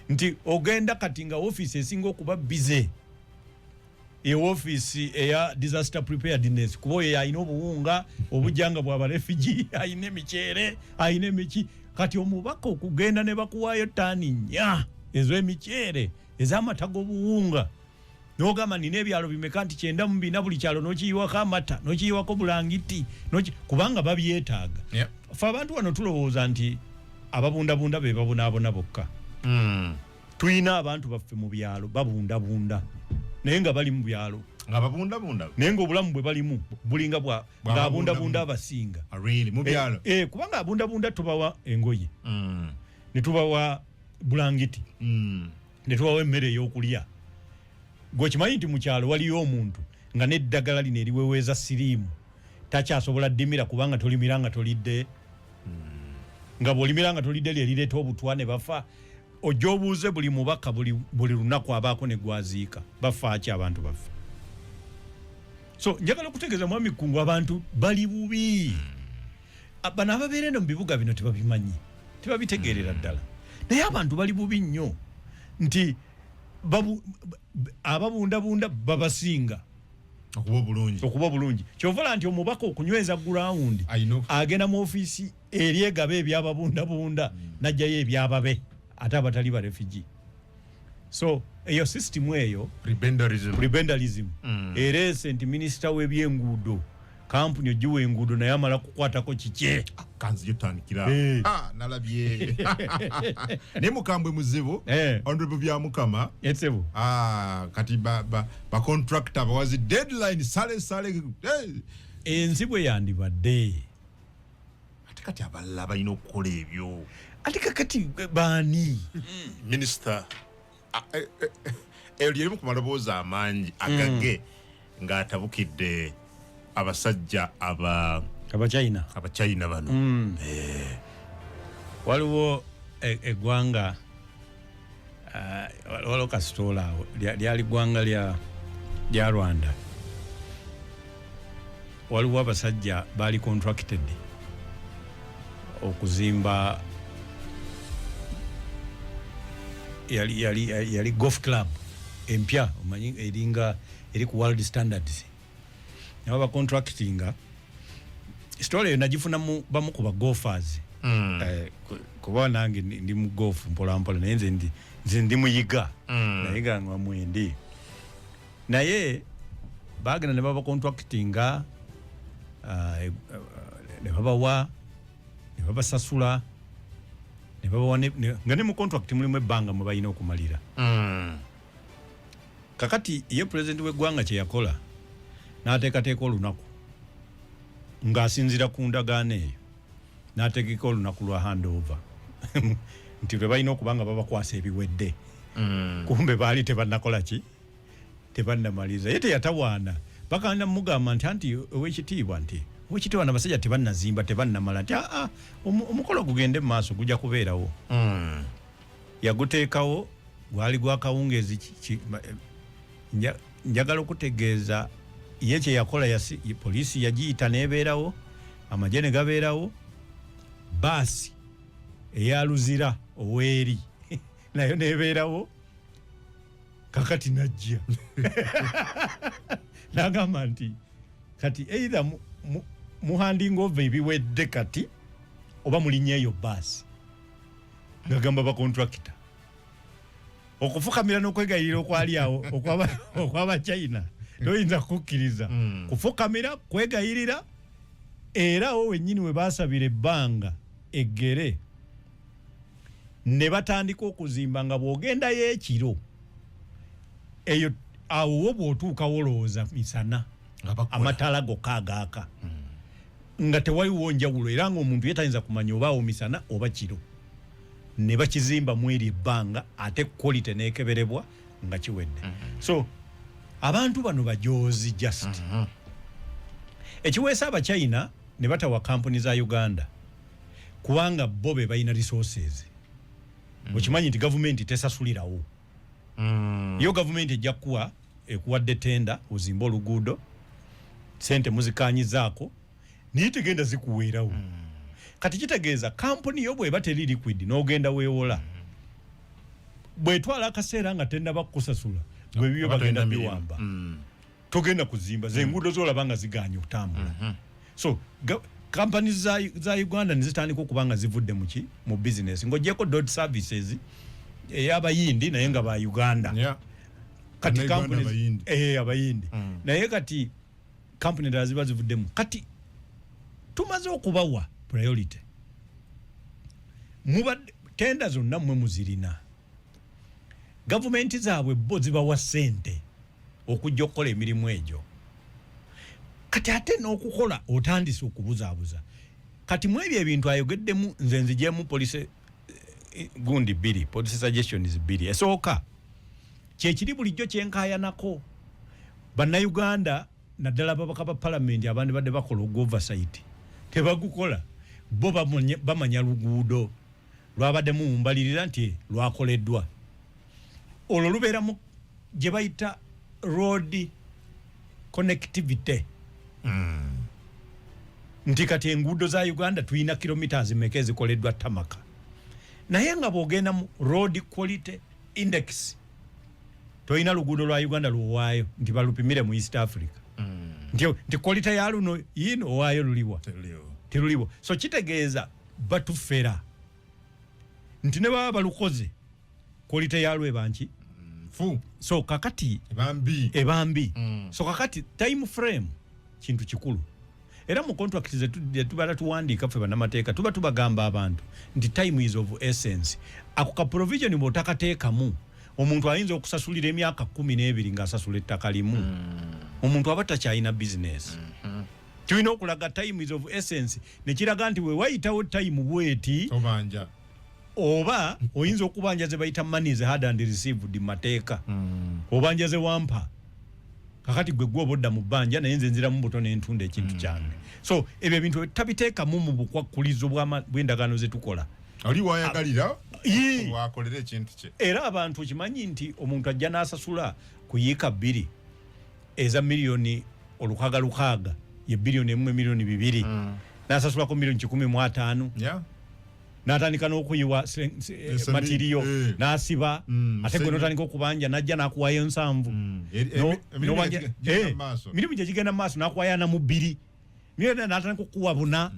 [SPEAKER 1] Nti ogenda kati nga office esinga okuba busy office eya disaster preparedness kuba oyo ayina obuwunga obujjanga bw'aba refugee ayina emiceere ayina emiki kati omubaka okugenda ne bakuwaayo ttaani nnya ez'emiceere ez'amata g'obuwunga n'ogamba nina ebyalo bimeka nti 94 buli kyalo n'okiyiwako amata n'okiyiwako bulangiti kubanga babyetaaga. Fe abantu wano tulowooza nti ababundabunda be babonaabona bokka. Tulina abantu baffe mu byalo babundabunda naye nga bali mu byalo
[SPEAKER 2] nga babundabunda
[SPEAKER 1] naye nga obulamu bwe balimu bulinga ng'abundabunda abasinga
[SPEAKER 2] really mu byalo
[SPEAKER 1] kubanga abundabunda tubawa engoye ne tubawa bulangiti ne tubawa emmere ey'okulya. Gwe kimanyi nti mu kyalo waliyo omuntu nga n'eddagala lino eriweweeza siriimu takyasobola ddimira kubanga tolimira nga tolidde nga bw'olimira nga tolidde lyerireeta obutwa ne bafa. Ojja obuuze buli mubaka buli lunaku abaako ne gwaziika bafa ki abantu baffe. So njagala okutegeeza mwami Kkungu abantu bali bubi. Bano ababeera eno mu bibuga bino tebabimanyi tebabitegeerera ddala naye abantu bali bubi nnyo nti ababundabunda babasinga okuba bulungi kyovala nti omubaka okunyweza ground agenda mu ofiisi eri egaba ebyababundabunda najjayo ebyababe ate abatali ba refugee. So eyo system eyo prebendalism ereese nti minisita w'ebyenguudo kampuni ogiwa enguudo naye amala kukwatako kikye
[SPEAKER 2] kanzi yotandikira nalabye ne mukambwe muzibu honorable bya mukama
[SPEAKER 1] etsebu
[SPEAKER 2] kati ba contractor bawazi deadline sale
[SPEAKER 1] enzibwe yandibadde
[SPEAKER 2] ate kati abalala balina okukola ebyo
[SPEAKER 1] ate kakati baani
[SPEAKER 2] minister erimu ku maloboozi amangi agage ng'atabukidde abasajja abachina bano
[SPEAKER 1] waliwo eggwanga waliwo kasitoola lyali ggwanga lya Rwanda. Waliwo abasajja baali contracted okuzimba yali golf club empya omanyi eri ku world standards nabo ba contractinga story yo najifuna bamu ku ba golfers kuba nange ndi mu golf mpola naye nze ndi muyiga nayiga ngwa mwendi naye bagenda ne baba contractinga ne baba sasula ne baba nga ne mu contract mulimu ebbanga mwe balina okumalira kakati ye president w'eggwanga kye yakola n'ateekateeka olunaku ng'asinzira ku ndagaano eyo n'ategeka olunaku lwa handover nti lwe balina okuba nga babakwasa ebiwedde kumbe baali tebannakola ki tebannamaliza ye teyatawaana bakanda mugamba nti owekitiibwa n'abasajja tebannazimba tebannamala nti omukolo gugende mu maaso gujja kubeerawo yaguteekawo gwali gwa kawungeezi njagala okutegeeza ye kye yakola poliisi yagiyita n'ebeerawo amagye ne gabeerawo baasi eyaluzira oweeri nayo n'ebeerawo kakati najja n'agamba nti kati either muhanding over ebiwedde kati oba mulinnyeeyo baasi ng'agamba bakontrakita okufukamira n'okwegayirira okwali awo okw'abachina toyinza kukkiriza kufukamira kwegayirira era wo wennyini we baasabira ebbanga eggere ne batandika okuzimba nga bw'ogendayo ekiro eyo awo wo bw'otuukawo olowooza misana amataala gokka agaaka nga tewaliwo njawulo era ng'omuntu yetayinza kumanya oba awo misana oba kiro ne bakizimba mu eri ebbanga ate quality n'ekeberebwa nga kiwedde so abantu bano bajoozi just ekiweesa abachina ne batawa kampuni za Uganda kubanga bo be balina resources okimanyi nti gavumenti tesasulirawo yo gavumenti ejja ekuwadde tenda ozimba oluguudo sente muzikanyizaako naye tegenda zikuweerawo kati kitegeeza kampuni yo bweba teri liquid n'ogenda weewola bwetwala akaseera nga tennaba kukusasula bwe bibyo bagenda biwamba togenda kuzimba zenguudo zolaba nga ziganye okutambula so kampani za Uganda nizitandika okuba nga zivudde mu business ng'ogyeko dot services ey'abayindi naye nga ba Uganda kati kampuni abayindi naye kati kampuni endala ziba zivuddemu kati tumaze okubawa priority mubadde tenda zonna mmwe muzirina gavumenti zaabwe bo zibawa ssente okujja okukola emirimu egyo kati ate n'okukola otandise okubuzaabuza kati mu ebyo ebintu ayogeddemu nze nzigyemu police gundi bbiri police suggestions bbiri esooka kyekiri bulijjo kyenkaayanako bannayuganda naddala babaka ba palamenti abandi badde bakola oversight tebagukola bo bamanya luguudo lwabaddemu mumbalirira nti lwakoleddwa olwo lubeeramu gye bayita road connectivity nti kati enguudo za Uganda tuyina kilometers meka ezikoleddwa tamaka naye nga bw'ogenda mu road quality index toyina luguudo lwa Uganda luwaayo nti balupimire mu East Africa nti quality ya luno yino owaayo luliwa teruliwo so kitegeeza batufera nti ne baba balukoze quality ya lwe banki so kakati ebambi so kakati time frame kintu kikulu era mu contract ze tubala tuwandiika ffe bannamateeka tuba tubagamba abantu nti time is of essence ako ka provision bw'otakateekamu omuntu ayinza okusasulira emyaka 12 ng'asasula ettaka limu omuntu aba takyalina business tulina okulaga time is of essence nekiraga nti we wayitawo time bweti oba oyinza okubanja ze bayita money ze had and received mateeka obanja ze wampa kakati gwe gwobodda mu bbanja naye nze nzira mu buto n'entunda ekintu kyange so ebyo ebintu tabiteeka mu bukwakkulizo bw'endagaano ze tukola
[SPEAKER 2] oli wayagalira wakolera ekintu kye
[SPEAKER 1] era abantu kimanyi nti omuntu ajja n'asasula ku yiika 2 eza miliyoni olukaaga ye biliyoni 1 miliyoni 2 n'asasulako milioni 15,000
[SPEAKER 2] yeah
[SPEAKER 1] n'atandika n'okuyiwa matiriyo n'asiba ate gwe n'otandika okubanja n'ajja n'akuwayo 7 mirimu gye gigenda mu maaso n'akuwayo na mu 2 miliyoni n'atandika okukuwa 4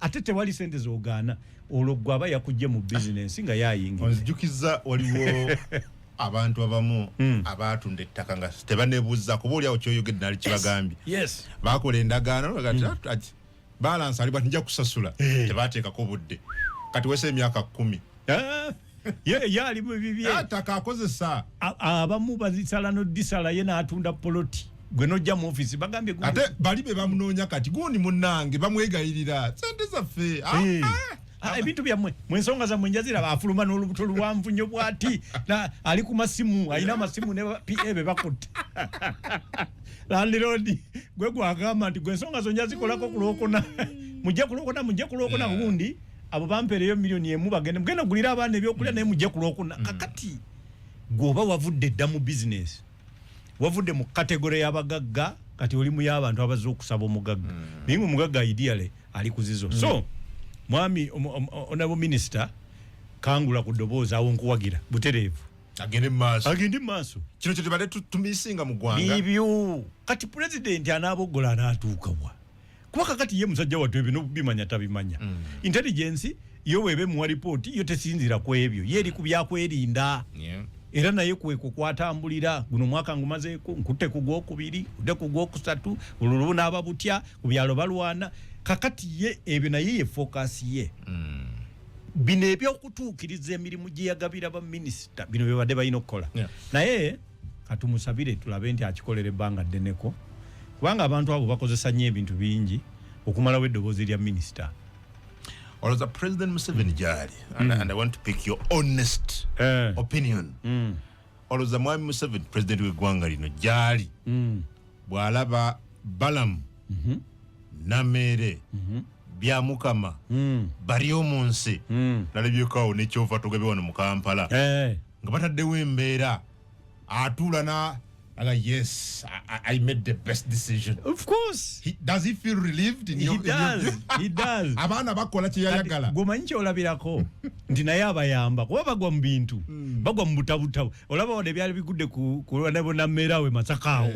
[SPEAKER 1] ate tewali sente z'ogaana olwo gwe aba yakujje mu bizinensi nga yayingira.
[SPEAKER 2] Onzijukiza waliwo abantu abamu abatunda ettaka nga tebanebuuza kuba oli awo kyoyogedde nali kibagambye bakola endagaano bagati balance ali bwati nja kusasula tebateekako budde kati wese emyaka 10
[SPEAKER 1] yali mu bibye
[SPEAKER 2] attaka akozesa
[SPEAKER 1] abamu bazisala n'oddisala ye n'atunda poloti gwe nojja mu office bagambye
[SPEAKER 2] ate bali be bamunoonya kati gundi munnange bamwegayirira sente zaffe
[SPEAKER 1] ebintu byammwe mwensonga zammwe njazira bafuluma n'olubuto luwanvu nnyo bwati ali ku masimu alina amasimu ne PA be bakutte landlord gwe gwagamba nti gwensonga zo njazikolako kulokona mujje kulokona gundi abo bampereyo milioni 1 bagende mugenda gulira abaana ebyokulya naye mujje kulokona kakati gwoba wavudde dda mu business wavudde mu kategori y'abagagga kati oli mu y'abantu abazo okusaba omugagga naye omugagga ideally ali kuzizo so mwami honorable minister kangula ku ddoboozi awo nkuwagira butereevu agende maaso
[SPEAKER 2] kino kyo tebadde tumisinga mu ggwanga
[SPEAKER 1] bibyo kati president anaabogola anaatuukawa kuba kakati ye musajja wattu ebyo nobimanya tabimanya intelligence yo weebe muwa ripooti yo tesinzira ku ebyo ye eri ku byakwerinda era naye kweko kwatambulira guno mwaka ngumazeeko nkutte ku gwokubiri udde ku gwokusatu olululu n'aba butya ku byalo balwana kakati ye ebyo naye ye focus ye bino ebyokutuukiriza emirimu gye yagabira baminisita bino bye badde balina okukola naye katumusabire tulabe nti akikolera ebbanga ddeneko kubanga abantu abo bakozesa nnyo ebintu bingi okumalawo eddoboozi lya minisita.
[SPEAKER 2] Or President Museveni Jari, and I want to pick your honest opinion. Or Mwami Museveni, President w'eggwanga lino Jari, bw'alaba Balamu, Namere, bya Mukama, bali omu nsi, nalabyeko n'ekyofa tugebe wano mu Kampala, nga bataddewo embeera atuula na yes, I made the best decision.
[SPEAKER 1] Of course.
[SPEAKER 2] Does he feel relieved?
[SPEAKER 1] He does.
[SPEAKER 2] Abana bakola kye yayagala.
[SPEAKER 1] Gomanyi kyolabirako nti naye abayamba kuba bagwa mu bintu bagwa mu butabutabu olaba wade byali bigudde ku Nammerawe Masakaawo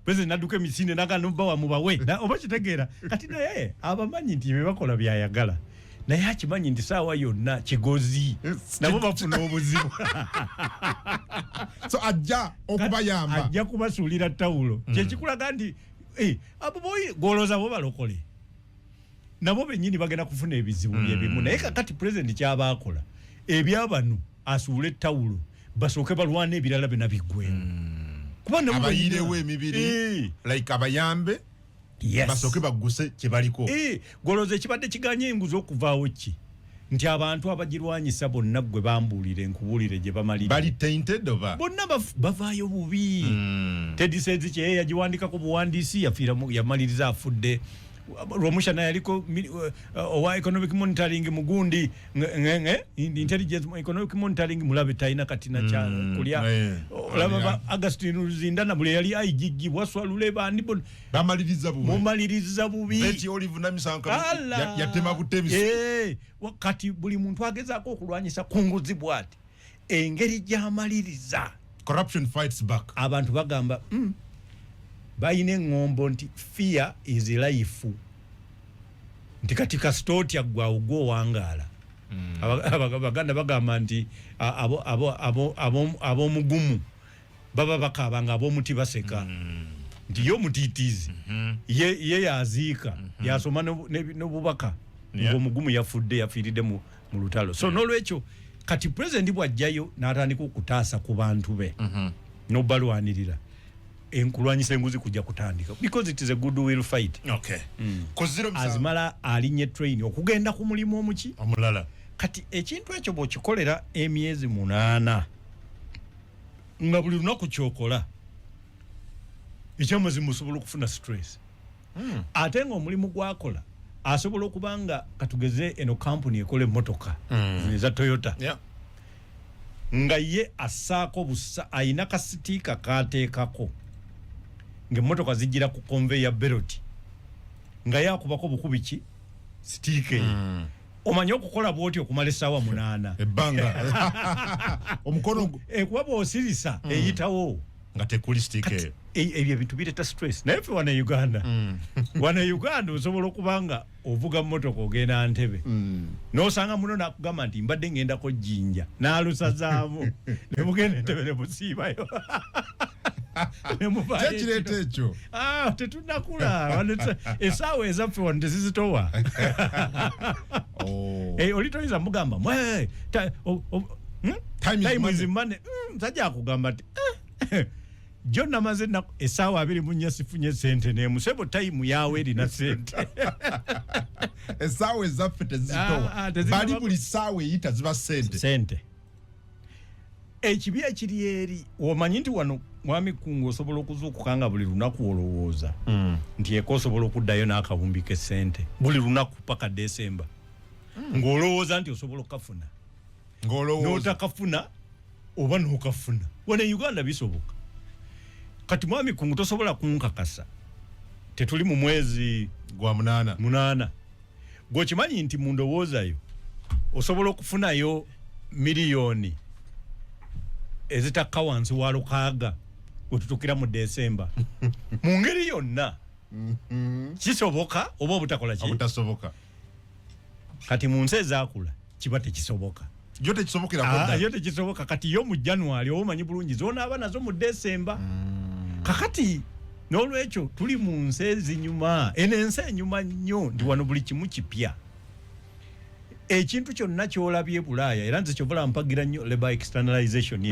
[SPEAKER 1] President nadduka emisinde n'akanumba mubawe oba kitegeera kati naye abamanyi nti bye bakola byayagala naye akimanyi nti saawa yonna kigozi nabo bafuna obuzibu
[SPEAKER 2] so ajja okubayamba
[SPEAKER 1] ajja kubasuulira tawulo kyekikulaga nti abo gwolooza bo balokole nabo bennyini bagenda kufuna ebizibu byebimu naye kakati President kyabaakola ebyabano asuule tawulo basooke balwana ebirala bena biggwemu
[SPEAKER 2] abayirewo emibiri like abayambe basooke bagguse kye baliko
[SPEAKER 1] gwolooza ekibadde kiganye enguzi okuvaawo ki nti abantu abagirwanyisa bonna gwe bambuulire nkubuulire gye bamalire
[SPEAKER 2] bali tainted over
[SPEAKER 1] bonna bavaayo bubi tedisezi kye yagiwandikako buwandiisi yamaliriza afudde Romusha naye aliko owa economic monitoring mugundi intelligence economic monitoring mulabe taina katina cha kulya olaba Augustine Ruzindana bule yali IGG bwaswalule bandi bamaliriza bubi
[SPEAKER 2] beti Olive Namisanka yatema butemisi
[SPEAKER 1] wakati buli muntu agezaako okulwanyisa kunguzi bwati engeri gyamaliriza
[SPEAKER 2] corruption fights back
[SPEAKER 1] abantu bagamba bayine ngombo nti fear is life nti katika stoti agwa ugo wangala abaganda bagamba nti abo mugumu baba bakabanga abo muti baseka nti yo mutitizi ye yazika yasoma n'obubaka ngo mugumu yafudde yafiiride mu lutalo so nolwekyo kati president bwajjayo n'atandika okutaasa ku bantu be n'obalwanirira enkulwanyisa enguzi kujja kutandika because it is a good will fight.
[SPEAKER 2] Okay.
[SPEAKER 1] Azimala alinye train okugenda ku mulimu omuki
[SPEAKER 2] omulala
[SPEAKER 1] kati ekintu ekyo bw'okikolera emyezi 8 nga buli lunaku kyokola ekyamazimu osobola okufuna stress ate nga omulimu gwakola asobola okubanga katugeze eno company ekola emmotoka eza Toyota nga ye asaako busa ayina kasitiika kateekako ng'emmotoka zijjira ku conveyor belt nga yakubako bukubiki sitiike omanyi okukola bwoti okumala essaawa 8
[SPEAKER 2] ebbanga omukono
[SPEAKER 1] kuba bw'osirisa eyitawo
[SPEAKER 2] nga tekuli sitiike
[SPEAKER 1] ebyo ebintu bireeta stress naye ffe wano e Uganda wano e Uganda osobola okuba nga ovuga mmotoka ogenda Ntebe n'osanga muno nakugamba nti mbadde ngendako Jjinja n'alusazaamu ne mugenda Ntebe ne musiibayo
[SPEAKER 2] kireeta ekyo
[SPEAKER 1] tetunakula essaawa ezaffe wano tezizitowa oli toyinza mugamba time is money musajja akugamba nti John namaze essaawa 24 sifunye sente nemusebo time yawe erina sente
[SPEAKER 2] essaawa ezaffe tezizitowa bali buli ssaawa eyita ziba sente ekibi ekiri eri omanyi nti wano mwami Kungu osobola okuzuukuka nga buli lunaku olowooza nti eka osobola okuddayo n'akawumbi k'essente buli lunaku paka Desemba ng'olowooza nti osobola okukafuna n'otakafuna oba n'okafuna wano e Uganda bisoboka kati mwami Kungu tosobola kunkakasa tetuli mu mwezi gwa 8
[SPEAKER 1] gwokimanyi nti mu ndowoozayo osobola okufunayo miliyoni ezitakka wansi wa 6 wetutukira mu Desemba mu ngeri yonna kisoboka oba obutakola ki
[SPEAKER 2] obutasoboka
[SPEAKER 1] kati mu nsi ezaakula kiba tekisoboka yo tekisoboka kati yo mu January omanyi bulungi zoonaaba nazo mu Desemba kakati n'olwekyo tuli mu nsi ezinyuma ensi enyuma nnyo ndi wano buli kimu kipya ekintu kyonna kyolabye Bulaaya era nze kyovala mpagira nnyo labor externalization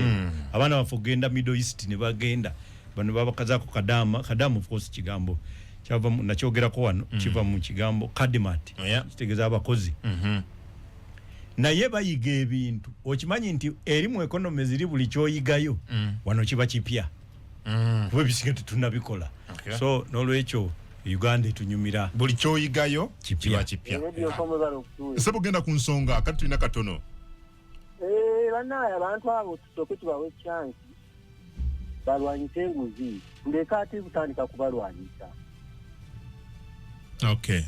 [SPEAKER 1] abaana bafe ogenda Middle East ne bagenda bano babakazaako Kadamu of course kigambo kyava nakyogerako wano kiva mu kigambo Kadimat kitegeeza abakozi naye bayiga ebintu okimanyi nti eri mu economy ziri buli kyoyigayo wano kiba kipya kuba ebisiga tetunabikola so n'olwekyo Uganda etunyumira
[SPEAKER 2] buli kyoyigayo kiba kipya sebo genda ku nsonga kati tulina katono
[SPEAKER 3] banaye abantu abo tusooke tubawe chance balwanyise enguzi tuleka ate butandika kubalwanyisa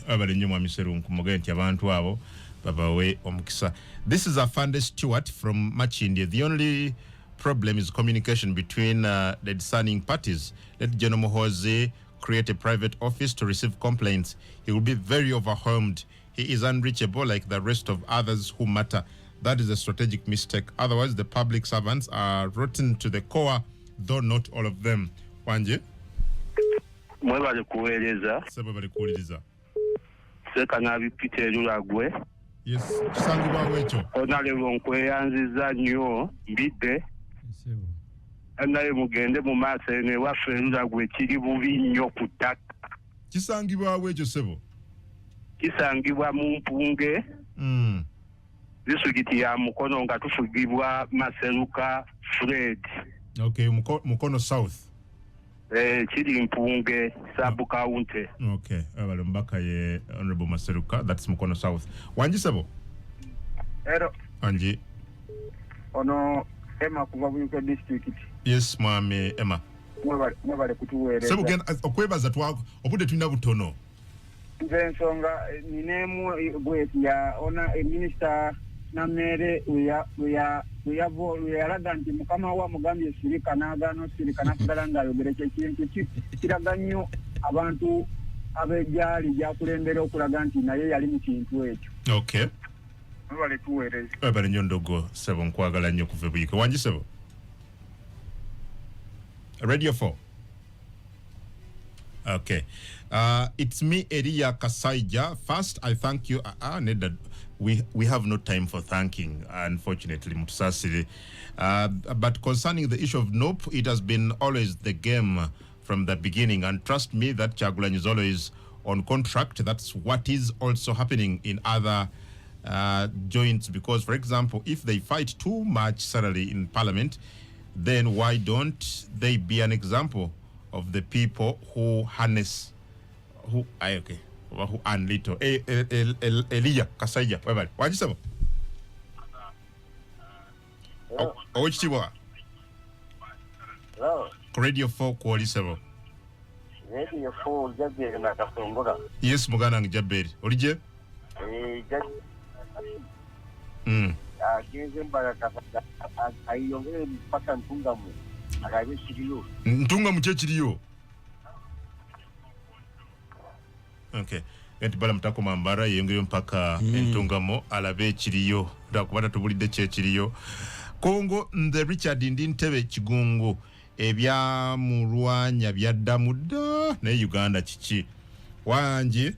[SPEAKER 2] abali nnyo mwami Serunku mugende nti abantu abo babawe omukisa. This is Afande Stewart from Machindi. The only problem is communication between the discerning parties. Let General Muhoozi create a private office to receive complaints. He will be very overwhelmed. He is unreachable like the rest of others who matter. That is a strategic mistake. Otherwise, the public servants are rotten to the core, though not all of them. Wanje?
[SPEAKER 4] Mwebale kuweleza.
[SPEAKER 2] Sebe bali kuweleza.
[SPEAKER 4] Seka nabi Peter Lulagwe.
[SPEAKER 2] Yes, kisangibwa wecho.
[SPEAKER 4] Onalewo nkweyanziza nnyo mbidde. Anaye mugende mu maaso ene waffe Lulagwe kiri bubi nnyo ku ttaka.
[SPEAKER 2] Kisangibwa wecho sebo.
[SPEAKER 4] Kisangibwa mu Mpunge. Disitulikiti ya Mukono nga tufugibwa Maseruka Fred.
[SPEAKER 2] Okay, Mukono South.
[SPEAKER 4] Kiri Mpunge Sub County.
[SPEAKER 2] Okay, abale mbaka ye Honorable Maseruka, that's Mukono South. Wanji sebo?
[SPEAKER 3] Ero.
[SPEAKER 2] Wanji.
[SPEAKER 3] Ono Emma kuva Bunyuka district.
[SPEAKER 2] Yes, mwami Emma.
[SPEAKER 3] Mwebale kutuweereza.
[SPEAKER 2] Sebo genda okwebaza twako obudde tulina butono.
[SPEAKER 3] Nze nsonga ninemu bweti ya ona minister na mere uyalaga nti mukama wa mugambye sirika n'agaano sirika n'akugala ng'ayogera ekintu kiraga nnyo abantu ab'ejjaali gyakulembera okulaga nti naye yali mu kintu ekyo.
[SPEAKER 2] Okay.
[SPEAKER 3] Mwebale tuweereza.
[SPEAKER 2] Mwebale nnyo ndogo sebo nkwagala nnyo kuva buyike. Wanji sebo? Radio 4. Okay. It's me, Elia Kasaija. First, I thank you. We have no time for thanking, unfortunately, Mutusasiri. But concerning the issue of Nope, it has been always the game from the beginning. And trust me, that Kyagulanyi is always on contract. That's what is also happening in other joints. Because, for example, if they fight too much salary in Parliament, then why don't they be an example of the people who harness, who earn little. Elia Kasaija, webale. Wanji sebo? Owichitibwa?
[SPEAKER 3] Hello.
[SPEAKER 2] Radio 4 kwoli sebo?
[SPEAKER 3] Radio 4 Jabberi na Kasongola.
[SPEAKER 2] Yes, mugana ngi Jabberi. Olije?
[SPEAKER 5] agenze Mbaraka ayongere mpaka Ntungamu akabe kiriyo
[SPEAKER 2] Ntungamu kyekiriyo. Okay. Enti bala mtako mambara yengere mpaka Ntungamu alabe kiriyo ndakubata tubulidde kyekiriyo. Kongo nze Richard Ndintebe Kigungu ebya mulwanya byadda mudda ne Uganda kiki wanje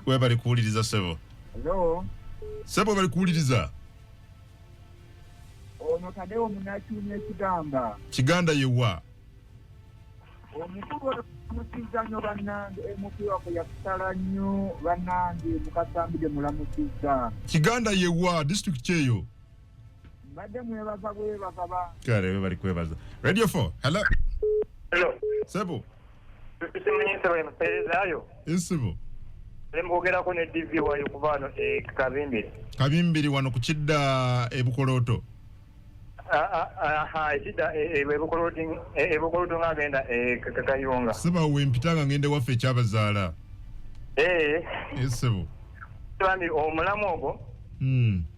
[SPEAKER 2] we bali kuwuliriza sebo.
[SPEAKER 3] Hello.
[SPEAKER 2] Sebo bali kuwuliriza.
[SPEAKER 3] Ono Tadeo Munakyunya Kigamba.
[SPEAKER 2] Kiganda yewa.
[SPEAKER 3] Omukulu musizanyo bannange emupira ko yakusala nnyo bannange mukasambide mulamusiza.
[SPEAKER 2] Kiganda yewa district cheyo.
[SPEAKER 3] Badde mwebaza bwe bakaba.
[SPEAKER 2] Kale we bali kwebaza. Radio 4. Hello.
[SPEAKER 6] Hello.
[SPEAKER 2] Sebo.
[SPEAKER 6] Tusimunyisa we mperezayo.
[SPEAKER 2] Sebo.
[SPEAKER 6] Lemogera ko ne DV wayo kubano
[SPEAKER 2] Kabimbiri wano kukidda ebukoloto.
[SPEAKER 6] Chida ebukoloto ngagenda kakayonga.
[SPEAKER 2] Seba we mpitanga ngende waffe kyabazaala. Sebo.
[SPEAKER 6] Twani omulamu ogo.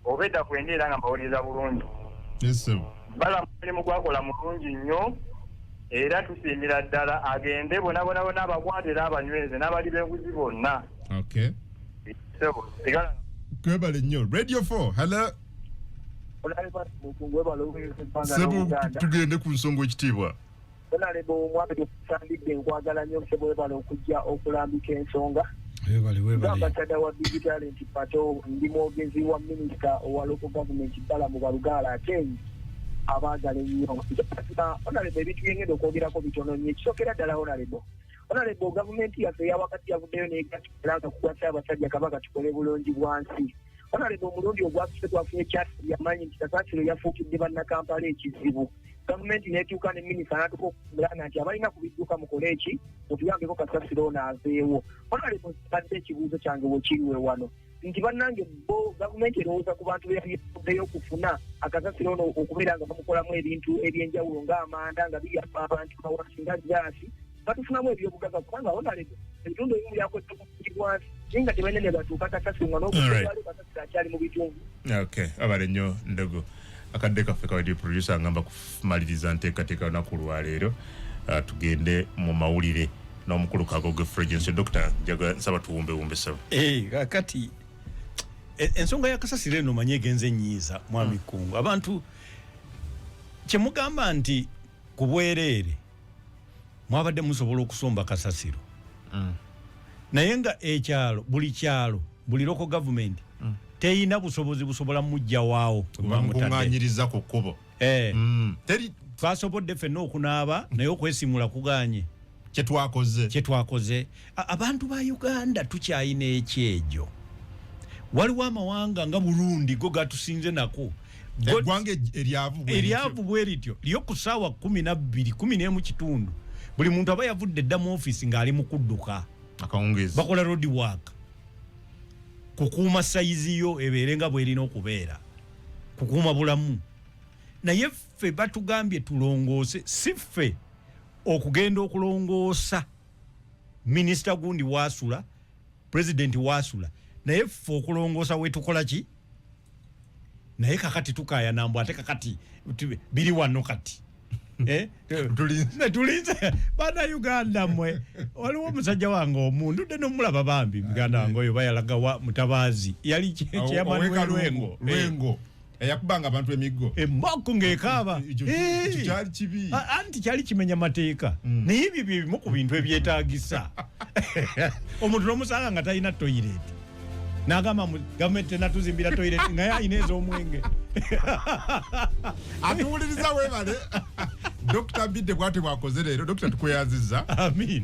[SPEAKER 6] Obedda kwendera nga mbawuliriza bulungi.
[SPEAKER 2] Sebo.
[SPEAKER 6] Bala mulimu gwakola mulungi nnyo. Era tusiimira ddala agende bona abakwatira abanyweze n'abali b'enguzi bonna.
[SPEAKER 2] Okay.
[SPEAKER 6] Sebo.
[SPEAKER 2] Kwebale nnyo. Radio 4. Hello. Sebo tugende ku nsonga ekitiibwa.
[SPEAKER 3] Onalebo omwami tukusambidde nkwagala nnyo Sebo balo okujja okulambika ensonga.
[SPEAKER 1] Webale.
[SPEAKER 3] Ambassador wa Digital Pato ndi mwogezi wa Minister owa Local Government Bala mu Balugala Atenyi abaagala ennyo. Onalebo ebintu byengenda okwogerako bitono nnyo ekisokera ddala Onalebo gavumenti yaffe eyawakati yavuddeyo n'egatukira nga kukwasa abasajja kabaka tukole bulungi bwansi. Onalebo omulundi ogwaffe twafunye kyati yamanyi nti Kasasiro yafuukidde bannakampala ekizibu. Gavumenti n'etuuka ne minisita n'atuka okugamba nti abalina ku bidduka mukole eki mutuyambeko Kasasiro ono aveewo. Onalebo badde ekibuuzo kyange wekiriwe wano nti bannange bo gavumenti erowooza ku bantu beyafuddeyo okufuna akasasiro ono okubeera nga bamukolamu ebintu ebyenjawulo ng'amanda nga biri abantu bawansi nga gaasi batufunamu ebyobugaga kubanga Onalebo ebitundu ebimu byakwedde okukugibwansi naye nga tebalina ne batuuka Kasasiro nga n'okuwaliwo Kasasiro akyali mu bitundu.
[SPEAKER 2] Okay, abale nnyo ndogo. Akadde kaffe kawedi producer ngamba kumaliriza nteekateeka olunaku lwaleero tugende mu mawulire n'omukulu Kagogo Fregency Dr. Njaga nsaba tuwumbe saba.
[SPEAKER 1] Kati ensonga ya Kasasiro eno manye egenze nnyiiza mwami Kungu. Abantu kyemugamba nti ku bwereere mwabadde musobola okusomba Kasasiro. Naye nga ekyalo buli local government teina busobozi busobola mujja waawo
[SPEAKER 2] nganyiriza ku kkubo.
[SPEAKER 1] Teri twasobodde ffenna okunaaba naye okwesimula kuganye
[SPEAKER 2] kyetwakoze.
[SPEAKER 1] Abantu ba Uganda tukyayina ekyejo. Waliwo amawanga nga Burundi go gatusinze nako.
[SPEAKER 2] Eggwanga
[SPEAKER 1] eryavu bwe lityo lyo ku ssaawa 12:11 kitundu. Buli muntu aba yavudde dda mu office ng'ali mu kudduka.
[SPEAKER 2] Akawungezi.
[SPEAKER 1] Bakola road work. Kukuuma sayizi yo ebeerenga bwerina okubeera. Kukuuma bulamu. Naye ffe batugambye tulongoose si ffe okugenda okulongoosa minisita gundi waasula president waasula naye ffe okulongoosa wetukola ki naye kakati tukaya nambo ate kakati biri wano kati tulinze bana Uganda mwe waliwo omusajja wange omuntu dde nomulaba bambi muganda wange oyo bayalaga wa Mutabazi yali kyeyamani Lwengo
[SPEAKER 2] yakubanga abantu emiggo
[SPEAKER 1] emmoko ng'ekaaba
[SPEAKER 2] kyali kibi
[SPEAKER 1] anti kyali kimenya mateeka naye ebyo bimu ku bintu ebyetaagisa omuntu n'omusanga nga talina toilet n'agamba gavumenti tenatuzimbira toilet nga yalina ez'omwenge
[SPEAKER 2] atuwuliriza weebale Dr. Bidde bwate bwakoze leero. Dr. tukweyanziza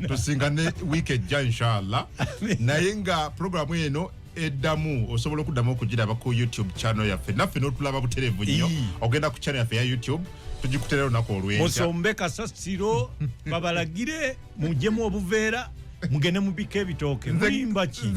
[SPEAKER 2] tusinga ne wiiki ejja inshallah naye nga programu eno eddamu osobola okuddamu okugiraba ku YouTube channel yaffe naffe n'otulaba buterevu nnyo ogenda ku channel yaffe ya YouTube tugikuteera olunaku olw'enkya
[SPEAKER 1] musombe Kasasiro babalagire mujjemu obuveera mugende mubika ebitooke mulimba ki